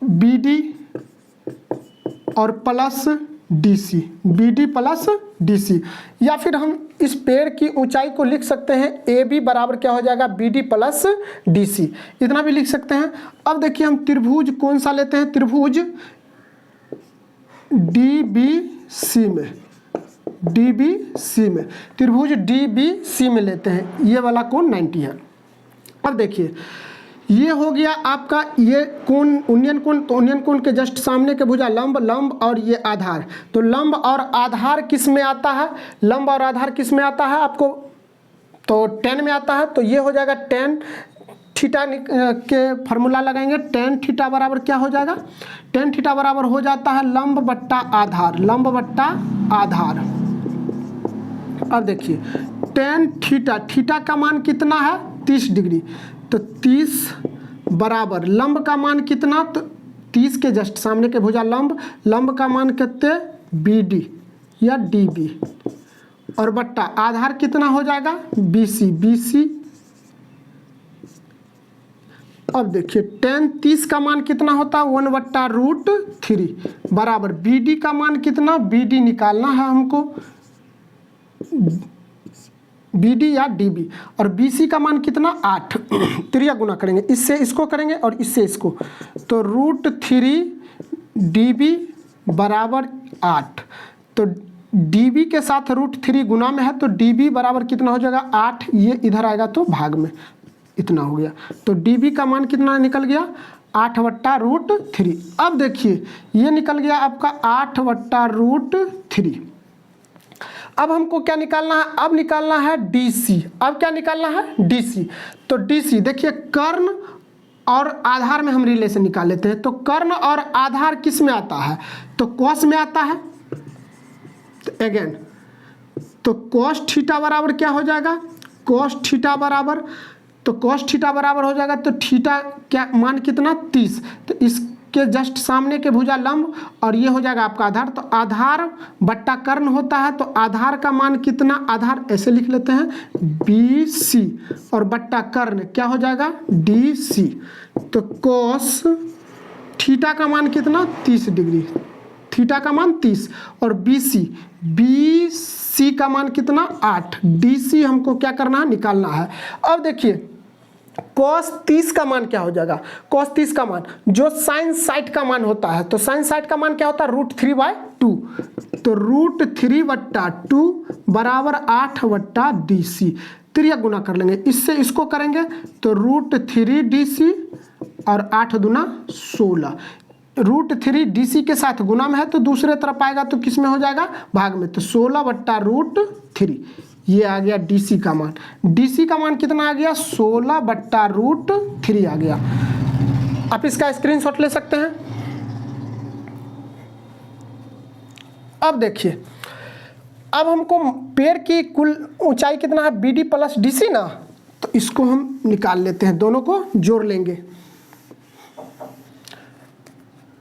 Speaker 1: BD और plus DC, BD plus DC, या फिर हम इस पेड़ की ऊंचाई को लिख सकते हैं AB बराबर क्या हो जाएगा, BD प्लस DC, इतना भी लिख सकते हैं। अब देखिए हम त्रिभुज कौन सा लेते हैं, त्रिभुज DBC में, त्रिभुज DBC में लेते हैं, ये वाला कोण 90 है। अब देखिए ये हो गया आपका ये कोण उन्नयन कोण, तो उन्नयन कोण के जस्ट सामने के भुजा लंब और ये आधार, तो लंब और आधार किस में आता है, लंब और आधार किस में आता है आपको, तो tan में आता है, तो ये हो जाएगा tan थीटा के फार्मूला लगाएंगे, tan थीटा बराबर क्या हो जाएगा, tan थीटा बराबर हो जाता है लंब बट्टा आधार। अब देखिए tan थीटा का मान कितना है 30 डिग्री, तो 30 बराबर लंब का मान कितना, तो 30 के जस्ट सामने के भुजा लंब का मान कितने BD या DB, और बट्टा आधार कितना हो जाएगा BC। अब देखिए tan 30 का मान कितना होता है 1/√3 बराबर BD का मान कितना, BD निकालना है हमको, BD या DB, और BC का मान कितना 8, त्रिया गुना करेंगे, इससे इसको करेंगे और इससे इसको, तो √3 DB बराबर 8, तो DB के साथ √3 गुना में है, तो DB बराबर कितना हो जाएगा 8, ये इधर आएगा तो भाग में इतना हो गया, तो DB का मान कितना निकल गया 8/√3। अब देखिए ये निकल गया आपका 8/√3। अब हमको क्या निकालना है, अब निकालना है DC, अब क्या निकालना है DC, तो DC देखिए कर्ण और आधार में हम रिलेशन निकाल लेते हैं, तो कर्ण और आधार किस में आता है, तो कॉस में आता है, तो अगेन तो cos थीटा बराबर क्या हो जाएगा, cos थीटा बराबर, तो cos थीटा बराबर हो जाएगा, तो थीटा क्या मान कितना 30, तो इसके जस्ट सामने के भुजा लंब और ये हो जाएगा आपका आधार, तो आधार बट्टा कर्ण होता है, तो आधार का मान कितना, आधार ऐसे लिख लेते हैं BC और बट्टा कर्ण क्या हो जाएगा DC, तो cos थीटा का मान कितना 30 डिग्री, थीटा का मान 30 और BC का मान कितना 8, DC हमको क्या करना है निकालना है। अब देखिए cos 30 का मान क्या हो जाएगा, cos 30 का मान जो sin 60 का मान होता है, तो sin 60 का मान क्या होता है √3/2, तो √3/2 बराबर 8/DC, त्रिया गुना कर लेंगे, इससे इसको करेंगे तो √3 DC और 8 दूना 16, √3 DC के साथ गुना में है तो दूसरे तरफ आएगा तो किस में हो जाएगा भाग में, तो 16/√3, ये आ गया DC का मान, DC का मान कितना आ गया 16/√3 आ गया। आप इसका स्क्रीनशॉट ले सकते हैं। अब देखिए अब हमको पेड़ की कुल ऊंचाई कितना है BD प्लस DC ना, तो इसको हम निकाल लेते हैं, दोनों को जोड़ लेंगे,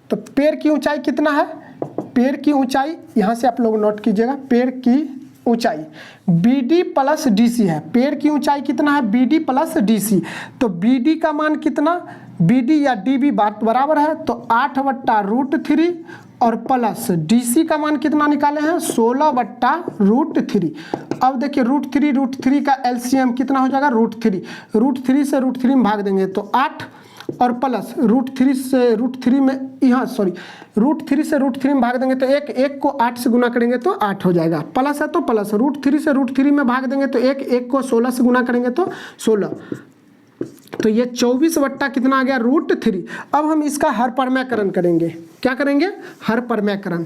Speaker 1: तो पेड़ की ऊंचाई कितना है, पेड़ की ऊंचाई यहाँ से आप लोग नोट कीजिएगा, पेड़ की ऊंचाई BD प्लस DC है, पेड़ की ऊंचाई कितना है BD प्लस DC, तो BD का मान कितना, BD या DB बात बराबर है, तो 8/√3 और प्लस DC का मान कितना निकाले हैं 16/√3। अब देखिए √3 का LCM कितना हो जाएगा √3 से √3 में भाग देंगे तो 8 और प्लस √3 से √3 में यहाँ √3 से √3 में भाग देंगे तो एक को 8 से गुना करेंगे तो 8 हो जाएगा, प्लस है तो प्लस, √3 से √3 में भाग देंगे तो एक को 16 से गुना करेंगे तो 16, तो ये 24 कितना आ गया √3। अब हम इसका हर परमैकरण करेंगे, क्या करेंगे हर परमैकरण,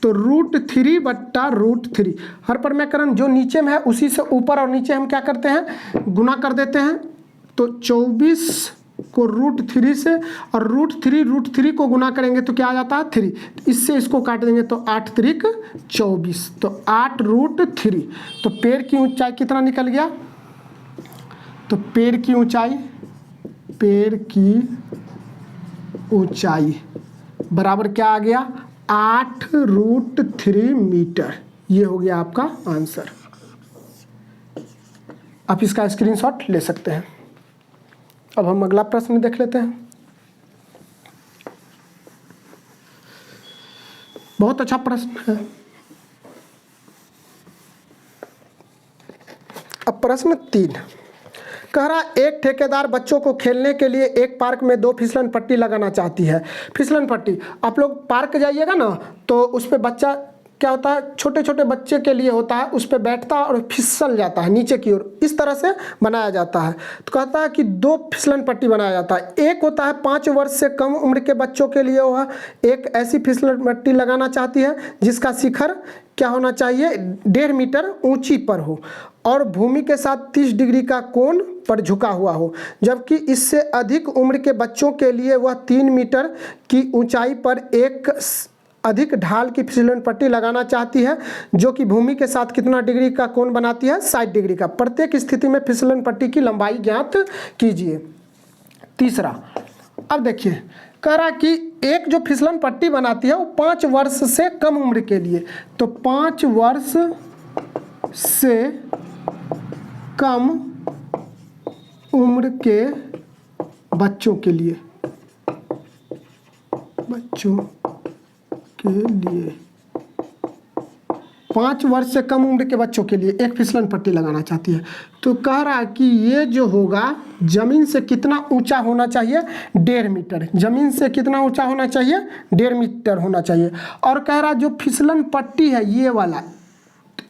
Speaker 1: तो √3/√3 हर परमैकरण जो नीचे में है उसी से ऊपर और नीचे हम क्या करते हैं गुना कर देते हैं, तो 24 को √3 से, और √3 को गुना करेंगे तो क्या आ जाता है 3, इससे इसको काट देंगे तो 8 त्रिक 24, तो 8√3। तो पेड़ की ऊंचाई कितना निकल गया, तो पेड़ की ऊंचाई बराबर क्या आ गया 8√3 मीटर। ये हो गया आपका आंसर। आप इसका स्क्रीनशॉट ले सकते हैं। अब हम अगला प्रश्न देख लेते हैं। बहुत अच्छा प्रश्न है। अब प्रश्न 3 कह रहा, एक ठेकेदार बच्चों को खेलने के लिए एक पार्क में 2 फिसलन पट्टी लगाना चाहती है। फिसलन पट्टी, आप लोग पार्क जाइएगा ना तो उस पर बच्चा क्या होता है, छोटे छोटे बच्चे के लिए होता है, उस पर बैठता है और फिसल जाता है नीचे की ओर, इस तरह से बनाया जाता है। तो कहता है कि 2 फिसलन पट्टी बनाया जाता है। एक होता है 5 वर्ष से कम उम्र के बच्चों के लिए, वह एक ऐसी फिसलन पट्टी लगाना चाहती है जिसका शिखर क्या होना चाहिए 1.5 मीटर ऊंची पर हो और भूमि के साथ 30 डिग्री का कोण पर झुका हुआ हो, जबकि इससे अधिक उम्र के बच्चों के लिए वह 3 मीटर की ऊंचाई पर एक अधिक ढाल की फिसलन पट्टी लगाना चाहती है जो कि भूमि के साथ कितना डिग्री का कोण बनाती है 60 डिग्री का। प्रत्येक स्थिति में फिसलन पट्टी की लंबाई ज्ञात कीजिए। तीसरा, अब देखिए कह रहा कि एक जो फिसलन पट्टी बनाती है वो 5 वर्ष से कम उम्र के लिए, तो 5 वर्ष से कम उम्र के बच्चों के लिए 5 वर्ष से कम उम्र के बच्चों के लिए एक फिसलन पट्टी लगाना चाहती है। तो कह रहा है कि ये जो होगा जमीन से कितना ऊंचा होना चाहिए 1.5 मीटर, जमीन से कितना ऊंचा होना चाहिए 1.5 मीटर होना चाहिए। और कह रहा जो फिसलन पट्टी है ये वाला,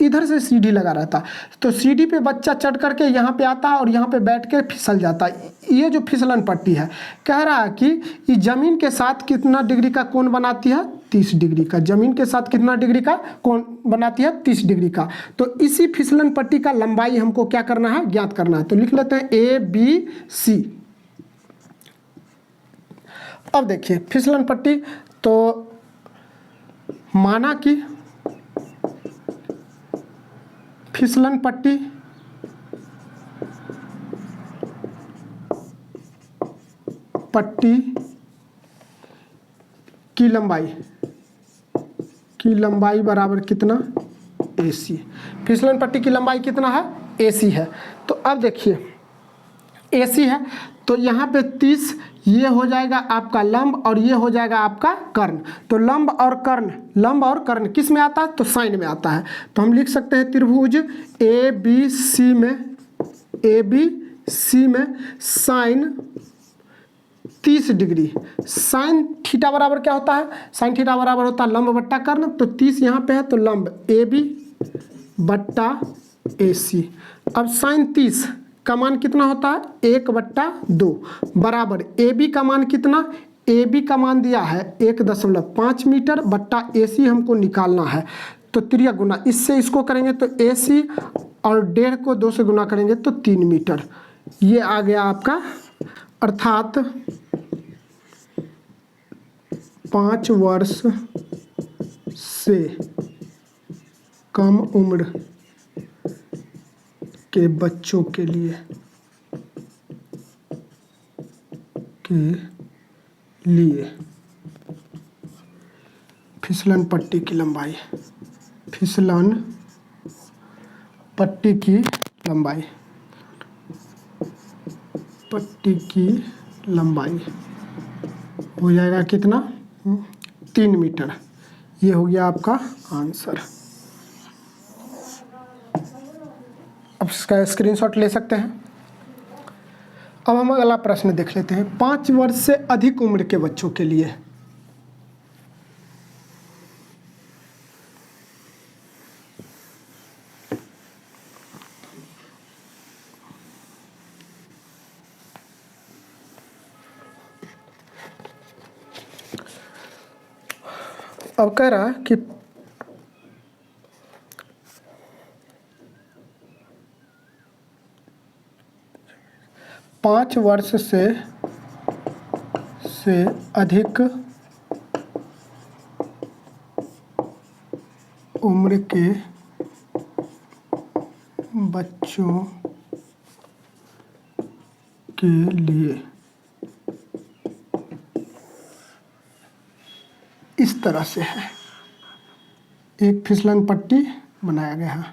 Speaker 1: इधर से सीढ़ी लगा रहता, तो सीढ़ी पे बच्चा चढ़ करके यहाँ पे आता है और यहाँ पे बैठ के फिसल जाता है। ये जो फिसलन पट्टी है कह रहा है कि ये जमीन के साथ कितना डिग्री का कोण बनाती है 30 डिग्री का, जमीन के साथ कितना डिग्री का कोण बनाती है 30 डिग्री का। तो इसी फिसलन पट्टी का लंबाई हमको क्या करना है ज्ञात करना है। तो लिख लेते हैं ABC। अब देखिए फिसलन पट्टी, तो माना कि फिसलन पट्टी की लंबाई बराबर कितना AC। फिसलन पट्टी की लंबाई कितना है AC है। तो अब देखिए AC है तो यहाँ पे 30, ये हो जाएगा आपका लंब और ये हो जाएगा आपका कर्ण। तो लंब और कर्ण किस में आता है तो साइन में आता है। तो हम लिख सकते हैं त्रिभुज ABC में साइन 30 डिग्री, साइन थीटा बराबर क्या होता है, साइन थीटा बराबर होता है लंब बट्टा कर्ण। तो 30 यहाँ पे है तो लंब AB बट्टा AC। अब साइन 30 का मान कितना होता है 1/2 बराबर AB का मान कितना, AB का मान दिया है 1.5 मीटर बट्टा AC हमको निकालना है। तो त्रिया गुना, इससे इसको करेंगे तो AC और 1.5 को 2 से गुना करेंगे तो 3 मीटर। ये आ गया आपका, अर्थात 5 वर्ष से कम उम्र के बच्चों के लिए फिसलन पट्टी की लंबाई, हो जाएगा कितना 3 मीटर। ये हो गया आपका आंसर। अब इसका स्क्रीनशॉट ले सकते हैं। अब हम अगला प्रश्न देख लेते हैं। 5 वर्ष से अधिक उम्र के बच्चों के लिए अब कह रहा कि 5 वर्ष से से अधिक उम्र के बच्चों के लिए इस तरह से है, एक फिसलन पट्टी बनाया गया है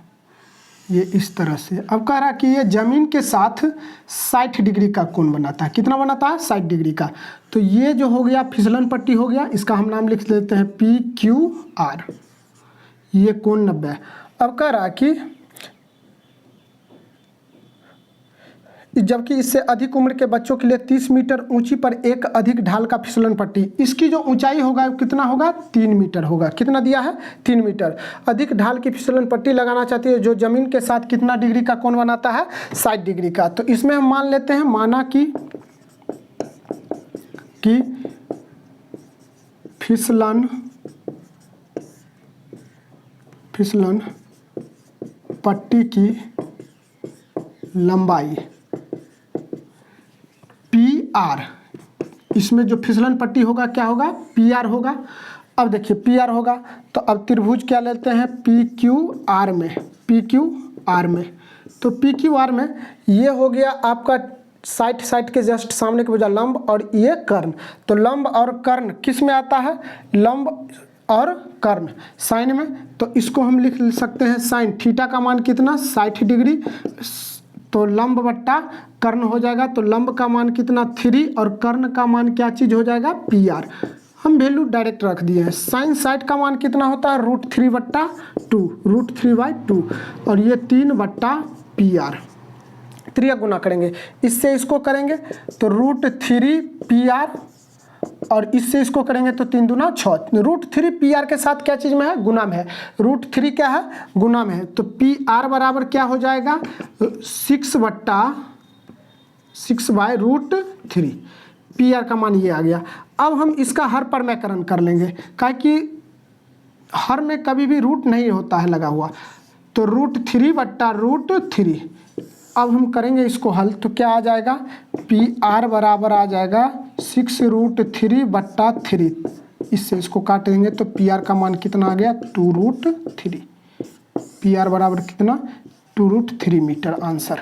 Speaker 1: ये इस तरह से। अब कह रहा कि ये जमीन के साथ 60 डिग्री का कोण बनाता है। कितना बनाता है? 60 डिग्री का। तो ये जो हो गया फिसलन पट्टी हो गया, इसका हम नाम लिख लेते हैं PQR। ये कोण 90 है। अब कह रहा कि जबकि इससे अधिक उम्र के बच्चों के लिए 30 मीटर ऊंची पर एक अधिक ढाल का फिसलन पट्टी, इसकी जो ऊंचाई होगा कितना होगा? 3 मीटर होगा। कितना दिया है? 3 मीटर। अधिक ढाल की फिसलन पट्टी लगाना चाहती है जो जमीन के साथ कितना डिग्री का कोण बनाता है? 60 डिग्री का। तो इसमें हम मान लेते हैं, माना कि फिसलन पट्टी की लंबाई PR, इसमें जो फिसलन पट्टी होगा क्या होगा? PR होगा। अब देखिए PR होगा तो अब त्रिभुज क्या लेते हैं? PQR में। तो PQR में ये हो गया आपका 60 के जस्ट सामने के बजाय लंब और ये कर्ण। तो लंब और कर्ण किस में आता है? लंब और कर्ण साइन में। तो इसको हम लिख सकते हैं साइन थीटा का मान कितना? 60 डिग्री। तो लंब बट्टा कर्ण हो जाएगा। तो लंब का मान कितना? 3 और कर्ण का मान क्या चीज़ हो जाएगा? PR। हम वैल्यू डायरेक्ट रख दिए हैं। साइन 60 का मान कितना होता है? √3/2, √3/2 और ये 3/PR। 3 गुना करेंगे, इससे इसको करेंगे तो √3PR और इससे इसको करेंगे तो 3 दूना 6। √3PR के साथ क्या चीज़ में है? गुना में है। √3 क्या है? गुना में है। तो PR बराबर क्या हो जाएगा? 6/√3। PR का मान ये आ गया। अब हम इसका हर पर मैकरण कर लेंगे, काहे कि हर में कभी भी रूट नहीं होता है लगा हुआ। तो √3/√3। अब हम करेंगे इसको हल तो क्या आ जाएगा? PR बराबर आ जाएगा 6√3/3। इससे इसको काट देंगे तो PR का मान कितना आ गया? 2√3। PR बराबर कितना? 2√3 मीटर आंसर।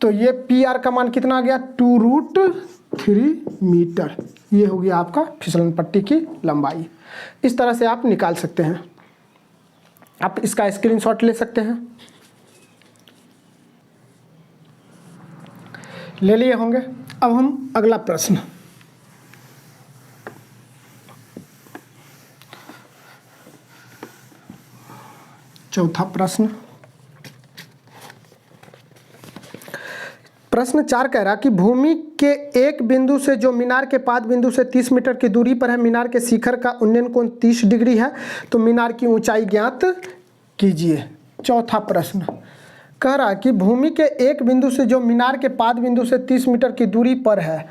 Speaker 1: तो ये PR का मान कितना आ गया? 2√3 मीटर। ये हो गया आपका फिसलन पट्टी की लंबाई। इस तरह से आप निकाल सकते हैं। आप इसका स्क्रीनशॉट ले सकते हैं। ले लिए होंगे। अब हम अगला प्रश्न, चौथा प्रश्न, प्रश्न 4 कह रहा कि भूमि के एक बिंदु से जो मीनार के पाद बिंदु से 30 मीटर की दूरी पर है, मीनार के शिखर का उन्नयन कोण 30 डिग्री है, तो मीनार की ऊंचाई ज्ञात कीजिए। चौथा प्रश्न कह रहा कि भूमि के एक बिंदु से जो मीनार के पाद बिंदु से 30 मीटर की दूरी पर है,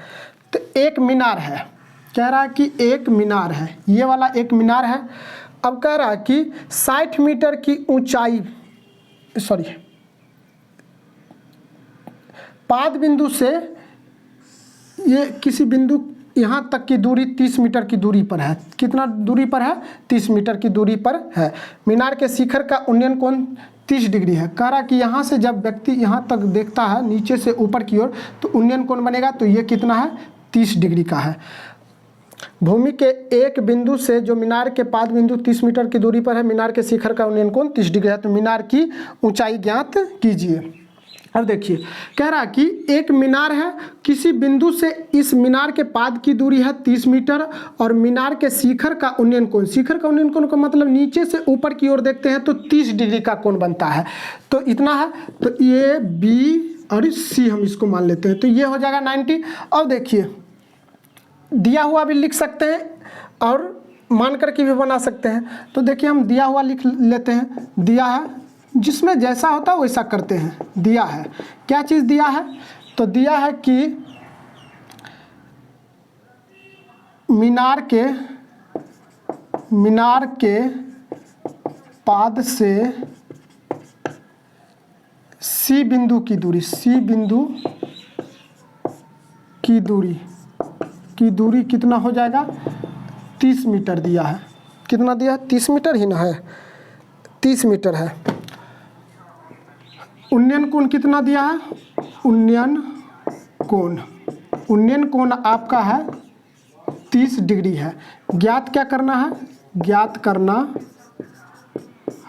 Speaker 1: तो एक मीनार है। कह रहा कि एक मीनार है, ये वाला एक मीनार है। अब कह रहा कि 60 मीटर की ऊंचाई, पाद बिंदु से ये किसी बिंदु यहाँ तक की दूरी 30 मीटर की दूरी पर है। कितना दूरी पर है? 30 मीटर की दूरी पर है। मीनार के शिखर का उन्नयन कोण 30 डिग्री है। कह रहा कि यहाँ से जब व्यक्ति यहाँ तक देखता है नीचे से ऊपर की ओर, तो उन्नयन कोण बनेगा। तो ये कितना है? 30 डिग्री का है। भूमि के एक बिंदु से जो मीनार के पाद बिंदु 30 मीटर की दूरी पर है, मीनार के शिखर का उन्नयन कोण 30 डिग्री है। तो मीनार की ऊंचाई ज्ञात कीजिए। अब देखिए कह रहा कि एक मीनार है, किसी बिंदु से इस मीनार के पाद की दूरी है 30 मीटर और मीनार के शिखर का उन्नयन कोण, शिखर का उन्नयन कोण का मतलब नीचे से ऊपर की ओर देखते हैं तो 30 डिग्री का कोण बनता है। तो इतना है। तो ये B और C हम इसको मान लेते हैं। तो ये हो जाएगा 90। अब देखिए दिया हुआ भी लिख सकते हैं और मान करके भी बना सकते हैं। तो देखिए हम दिया हुआ लिख लेते हैं। दिया है, जिसमें जैसा होता है वैसा करते हैं। दिया है, क्या चीज़ दिया है? तो दिया है कि मीनार के पाद से C बिंदु की दूरी, की दूरी कितना हो जाएगा, 30 मीटर दिया है। कितना दिया है, 30 मीटर ही ना है, 30 मीटर है। उन्नयन कोण कितना दिया है, उन्नयन कोण आपका है 30 डिग्री है। ज्ञात क्या करना है, ज्ञात करना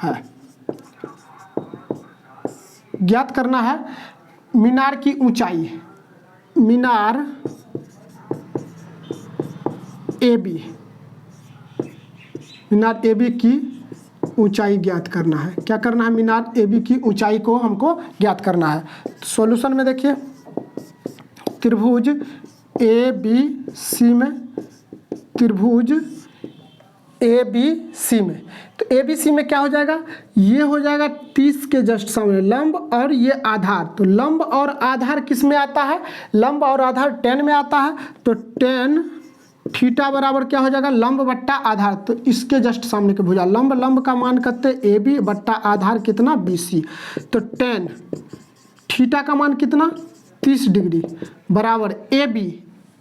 Speaker 1: है, ज्ञात करना है मीनार की ऊंचाई, मीनार AB, मीनार AB की ऊंचाई ज्ञात करना है। क्या करना है, मीनार AB की ऊंचाई को हमको ज्ञात करना है। तो सॉल्यूशन में देखिए, त्रिभुज ABC में, त्रिभुज ABC में, तो ABC में क्या हो जाएगा, ये हो जाएगा 30 के जस्ट सामने लंब और ये आधार। तो लंब और आधार किस में आता है, लंब और आधार tan में आता है। तो tan थीटा बराबर क्या हो जाएगा, लंब बट्टा आधार। तो इसके जस्ट सामने के भुजा, लंब का मान करते AB बट्टा आधार कितना, BC। तो tan थीटा का मान कितना, 30 डिग्री बराबर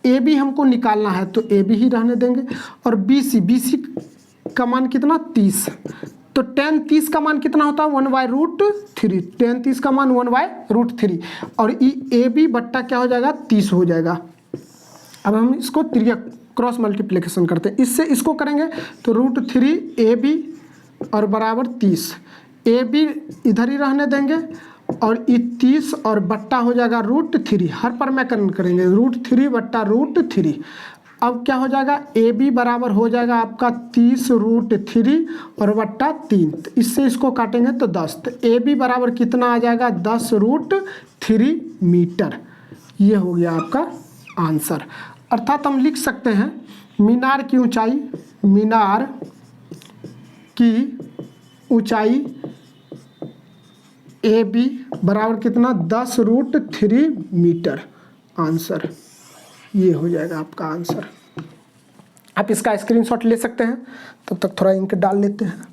Speaker 1: AB हमको निकालना है तो AB ही रहने देंगे, और BC का मान कितना, 30। तो tan 30 का मान कितना होता है, 1/√3। tan 30 का मान 1/√3, और AB बट्टा क्या हो जाएगा, 30 हो जाएगा। अब हम इसको क्रॉस मल्टीप्लिकेशन करते हैं, इससे इसको करेंगे तो √3 AB और बराबर 30। AB इधर ही रहने देंगे, और ये 30 और बट्टा हो जाएगा √3, हर पर मैकरण करेंगे, √3 बट्टा √3। अब क्या हो जाएगा, AB बराबर हो जाएगा आपका 30 √3 और बट्टा 3। तो इससे इसको काटेंगे तो 10। तो AB बराबर कितना आ जाएगा, 10 √3 मीटर। ये हो गया आपका आंसर। अर्थात हम लिख सकते हैं मीनार की ऊंचाई, मीनार की ऊंचाई AB बराबर कितना, 10 √3 मीटर। आंसर ये हो जाएगा आपका आंसर। आप इसका स्क्रीनशॉट ले सकते हैं, तब तक थोड़ा इंक डाल लेते हैं।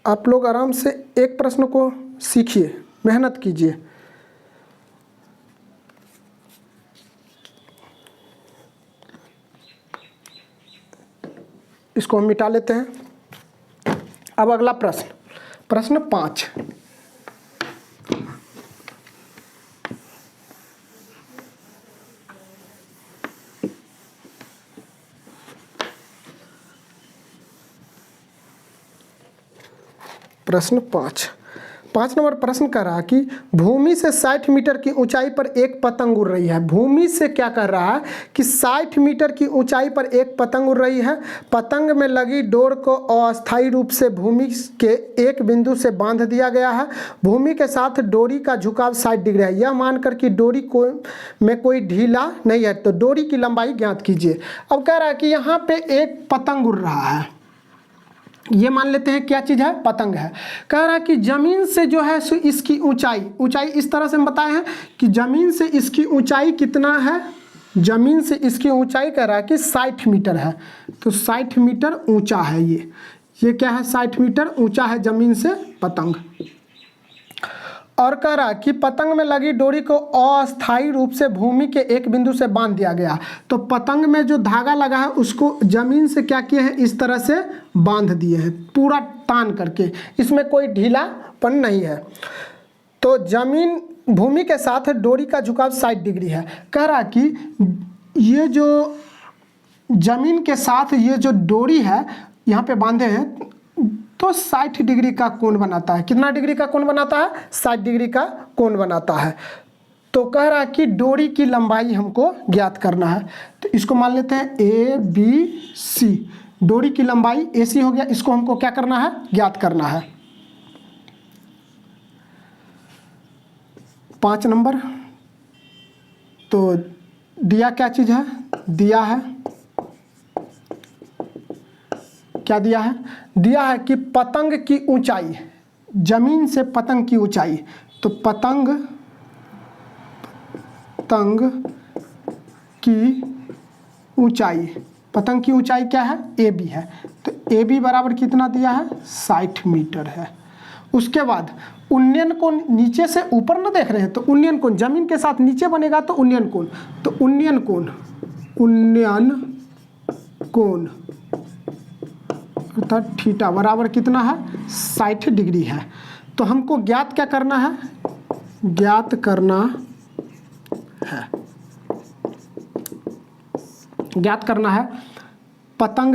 Speaker 1: आप लोग आराम से एक प्रश्न को सीखिए, मेहनत कीजिए। इसको हम मिटा लेते हैं। अब अगला प्रश्न, प्रश्न 5। प्रश्न 5 नंबर प्रश्न कह रहा है कि भूमि से 60 मीटर की ऊंचाई पर एक पतंग उड़ रही है। भूमि से क्या कर रहा है कि 60 मीटर की ऊंचाई पर एक पतंग उड़ रही है। पतंग में लगी डोर को अस्थायी रूप से भूमि के एक बिंदु से बांध दिया गया है। भूमि के साथ डोरी का झुकाव 60 डिग्री है। यह मानकर कि डोरी में कोई ढीला नहीं है, तो डोरी की लंबाई ज्ञात कीजिए। अब कह रहा है कि यहाँ पे एक पतंग उड़ रहा है, ये मान लेते हैं क्या चीज़ है, पतंग है। कह रहा है कि जमीन से जो है सो इसकी ऊंचाई इस तरह से हम बताए हैं कि जमीन से इसकी ऊंचाई कितना है, जमीन से इसकी ऊंचाई कह रहा है कि 60 मीटर है। तो 60 मीटर ऊंचा है ये क्या है, 60 मीटर ऊंचा है जमीन से पतंग। और कह रहा कि पतंग में लगी डोरी को अस्थायी रूप से भूमि के एक बिंदु से बांध दिया गया। तो पतंग में जो धागा लगा है उसको जमीन से क्या किए हैं, इस तरह से बांध दिए हैं, पूरा तान करके, इसमें कोई ढीलापन नहीं है। तो जमीन भूमि के साथ डोरी का झुकाव 60 डिग्री है। कह रहा कि ये जो जमीन के साथ ये जो डोरी है यहाँ पे बांधे हैं तो 60 डिग्री का कोण बनाता है। कितना डिग्री का कोण बनाता है, 60 डिग्री का कोण बनाता है। तो कह रहा है कि डोरी की लंबाई हमको ज्ञात करना है। तो इसको मान लेते हैं ABC, डोरी की लंबाई AC हो गया, इसको हमको क्या करना है, ज्ञात करना है। 5 नंबर, तो दिया क्या चीज़ है, दिया है क्या दिया है, दिया है कि पतंग की ऊंचाई, जमीन से पतंग की ऊंचाई, तो पतंग की ऊंचाई पतंग की ऊंचाई क्या है, ए बी है, तो ए बी बराबर कितना दिया है, 60 मीटर है। उसके बाद उन्नयन कोण नीचे से ऊपर ना देख रहे हैं, तो उन्नयन कोण जमीन के साथ नीचे बनेगा तो उन्नयन कोण, तो उन्नयन कोण अर्थात थीटा बराबर कितना है, 60 डिग्री है। तो हमको ज्ञात क्या करना है, ज्ञात करना है पतंग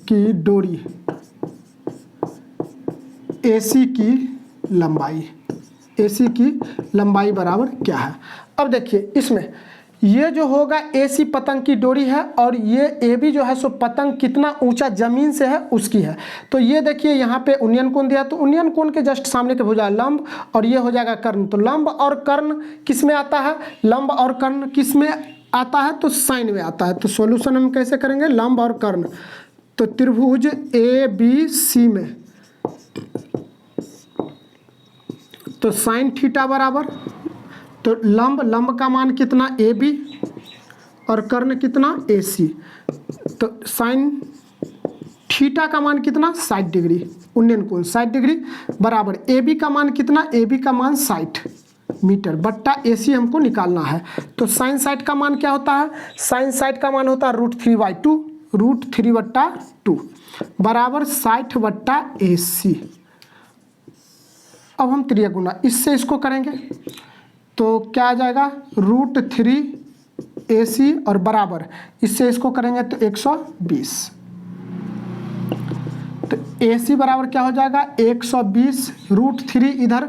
Speaker 1: की डोरी AC की लंबाई बराबर क्या है। अब देखिए इसमें ये जो होगा AC पतंग की डोरी है और ये AB जो है सो पतंग कितना ऊंचा जमीन से है उसकी है। तो ये देखिए यहाँ पे उन्नयन कोण दिया, तो उन्नयन कोण के जस्ट सामने के हो जाए लंब और ये हो जाएगा कर्ण। तो लंब और कर्ण किस में आता है, लंब और कर्ण किस में आता है, तो साइन में आता है। तो सॉल्यूशन हम कैसे करेंगे, लंब और कर्ण, तो त्रिभुज ABC में तो साइन थीटा बराबर, तो लंब का मान कितना AB और कर्ण कितना AC, तो साइन थीटा का मान कितना 60 डिग्री, उन्नयन कोण 60 डिग्री बराबर AB का मान कितना, AB का मान 60 मीटर बट्टा AC हमको निकालना है। तो साइन 60 का मान क्या होता है, साइन 60 का मान होता है √3/2 बराबर 60 बट्टा AC। अब हम त्रिया गुना इससे इसको करेंगे तो क्या आ जाएगा, √3 AC और बराबर इससे इसको करेंगे तो 120। तो AC बराबर क्या हो जाएगा 120, √3 इधर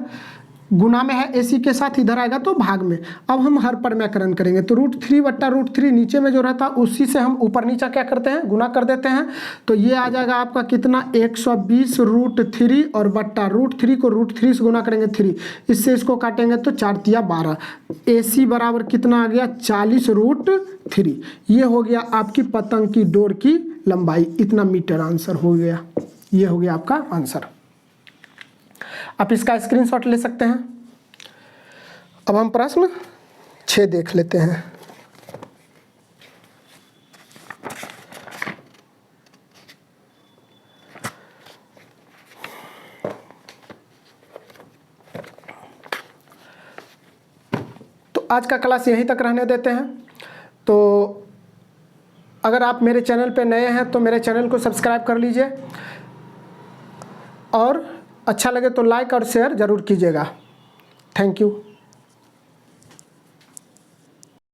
Speaker 1: गुना में है AC के साथ, इधर आएगा तो भाग में। अब हम हर परम्यकरण करेंगे तो √3/√3 नीचे में जो रहता है उसी से हम ऊपर नीचा क्या करते हैं, गुना कर देते हैं। तो ये आ जाएगा आपका कितना 120 √3 और बट्टा √3 को √3 से गुना करेंगे 3, इससे इसको काटेंगे तो 4 तिया 12। AC बराबर कितना आ गया 40 √3। ये हो गया आपकी पतंग की डोर की लंबाई, इतना मीटर आंसर हो गया। ये हो गया आपका आंसर। आप इसका स्क्रीनशॉट ले सकते हैं। अब हम प्रश्न 6 देख लेते हैं। तो आज का क्लास यहीं तक रहने देते हैं। तो अगर आप मेरे चैनल पे नए हैं तो मेरे चैनल को सब्सक्राइब कर लीजिए और अच्छा लगे तो लाइक और शेयर ज़रूर कीजिएगा। Thank you.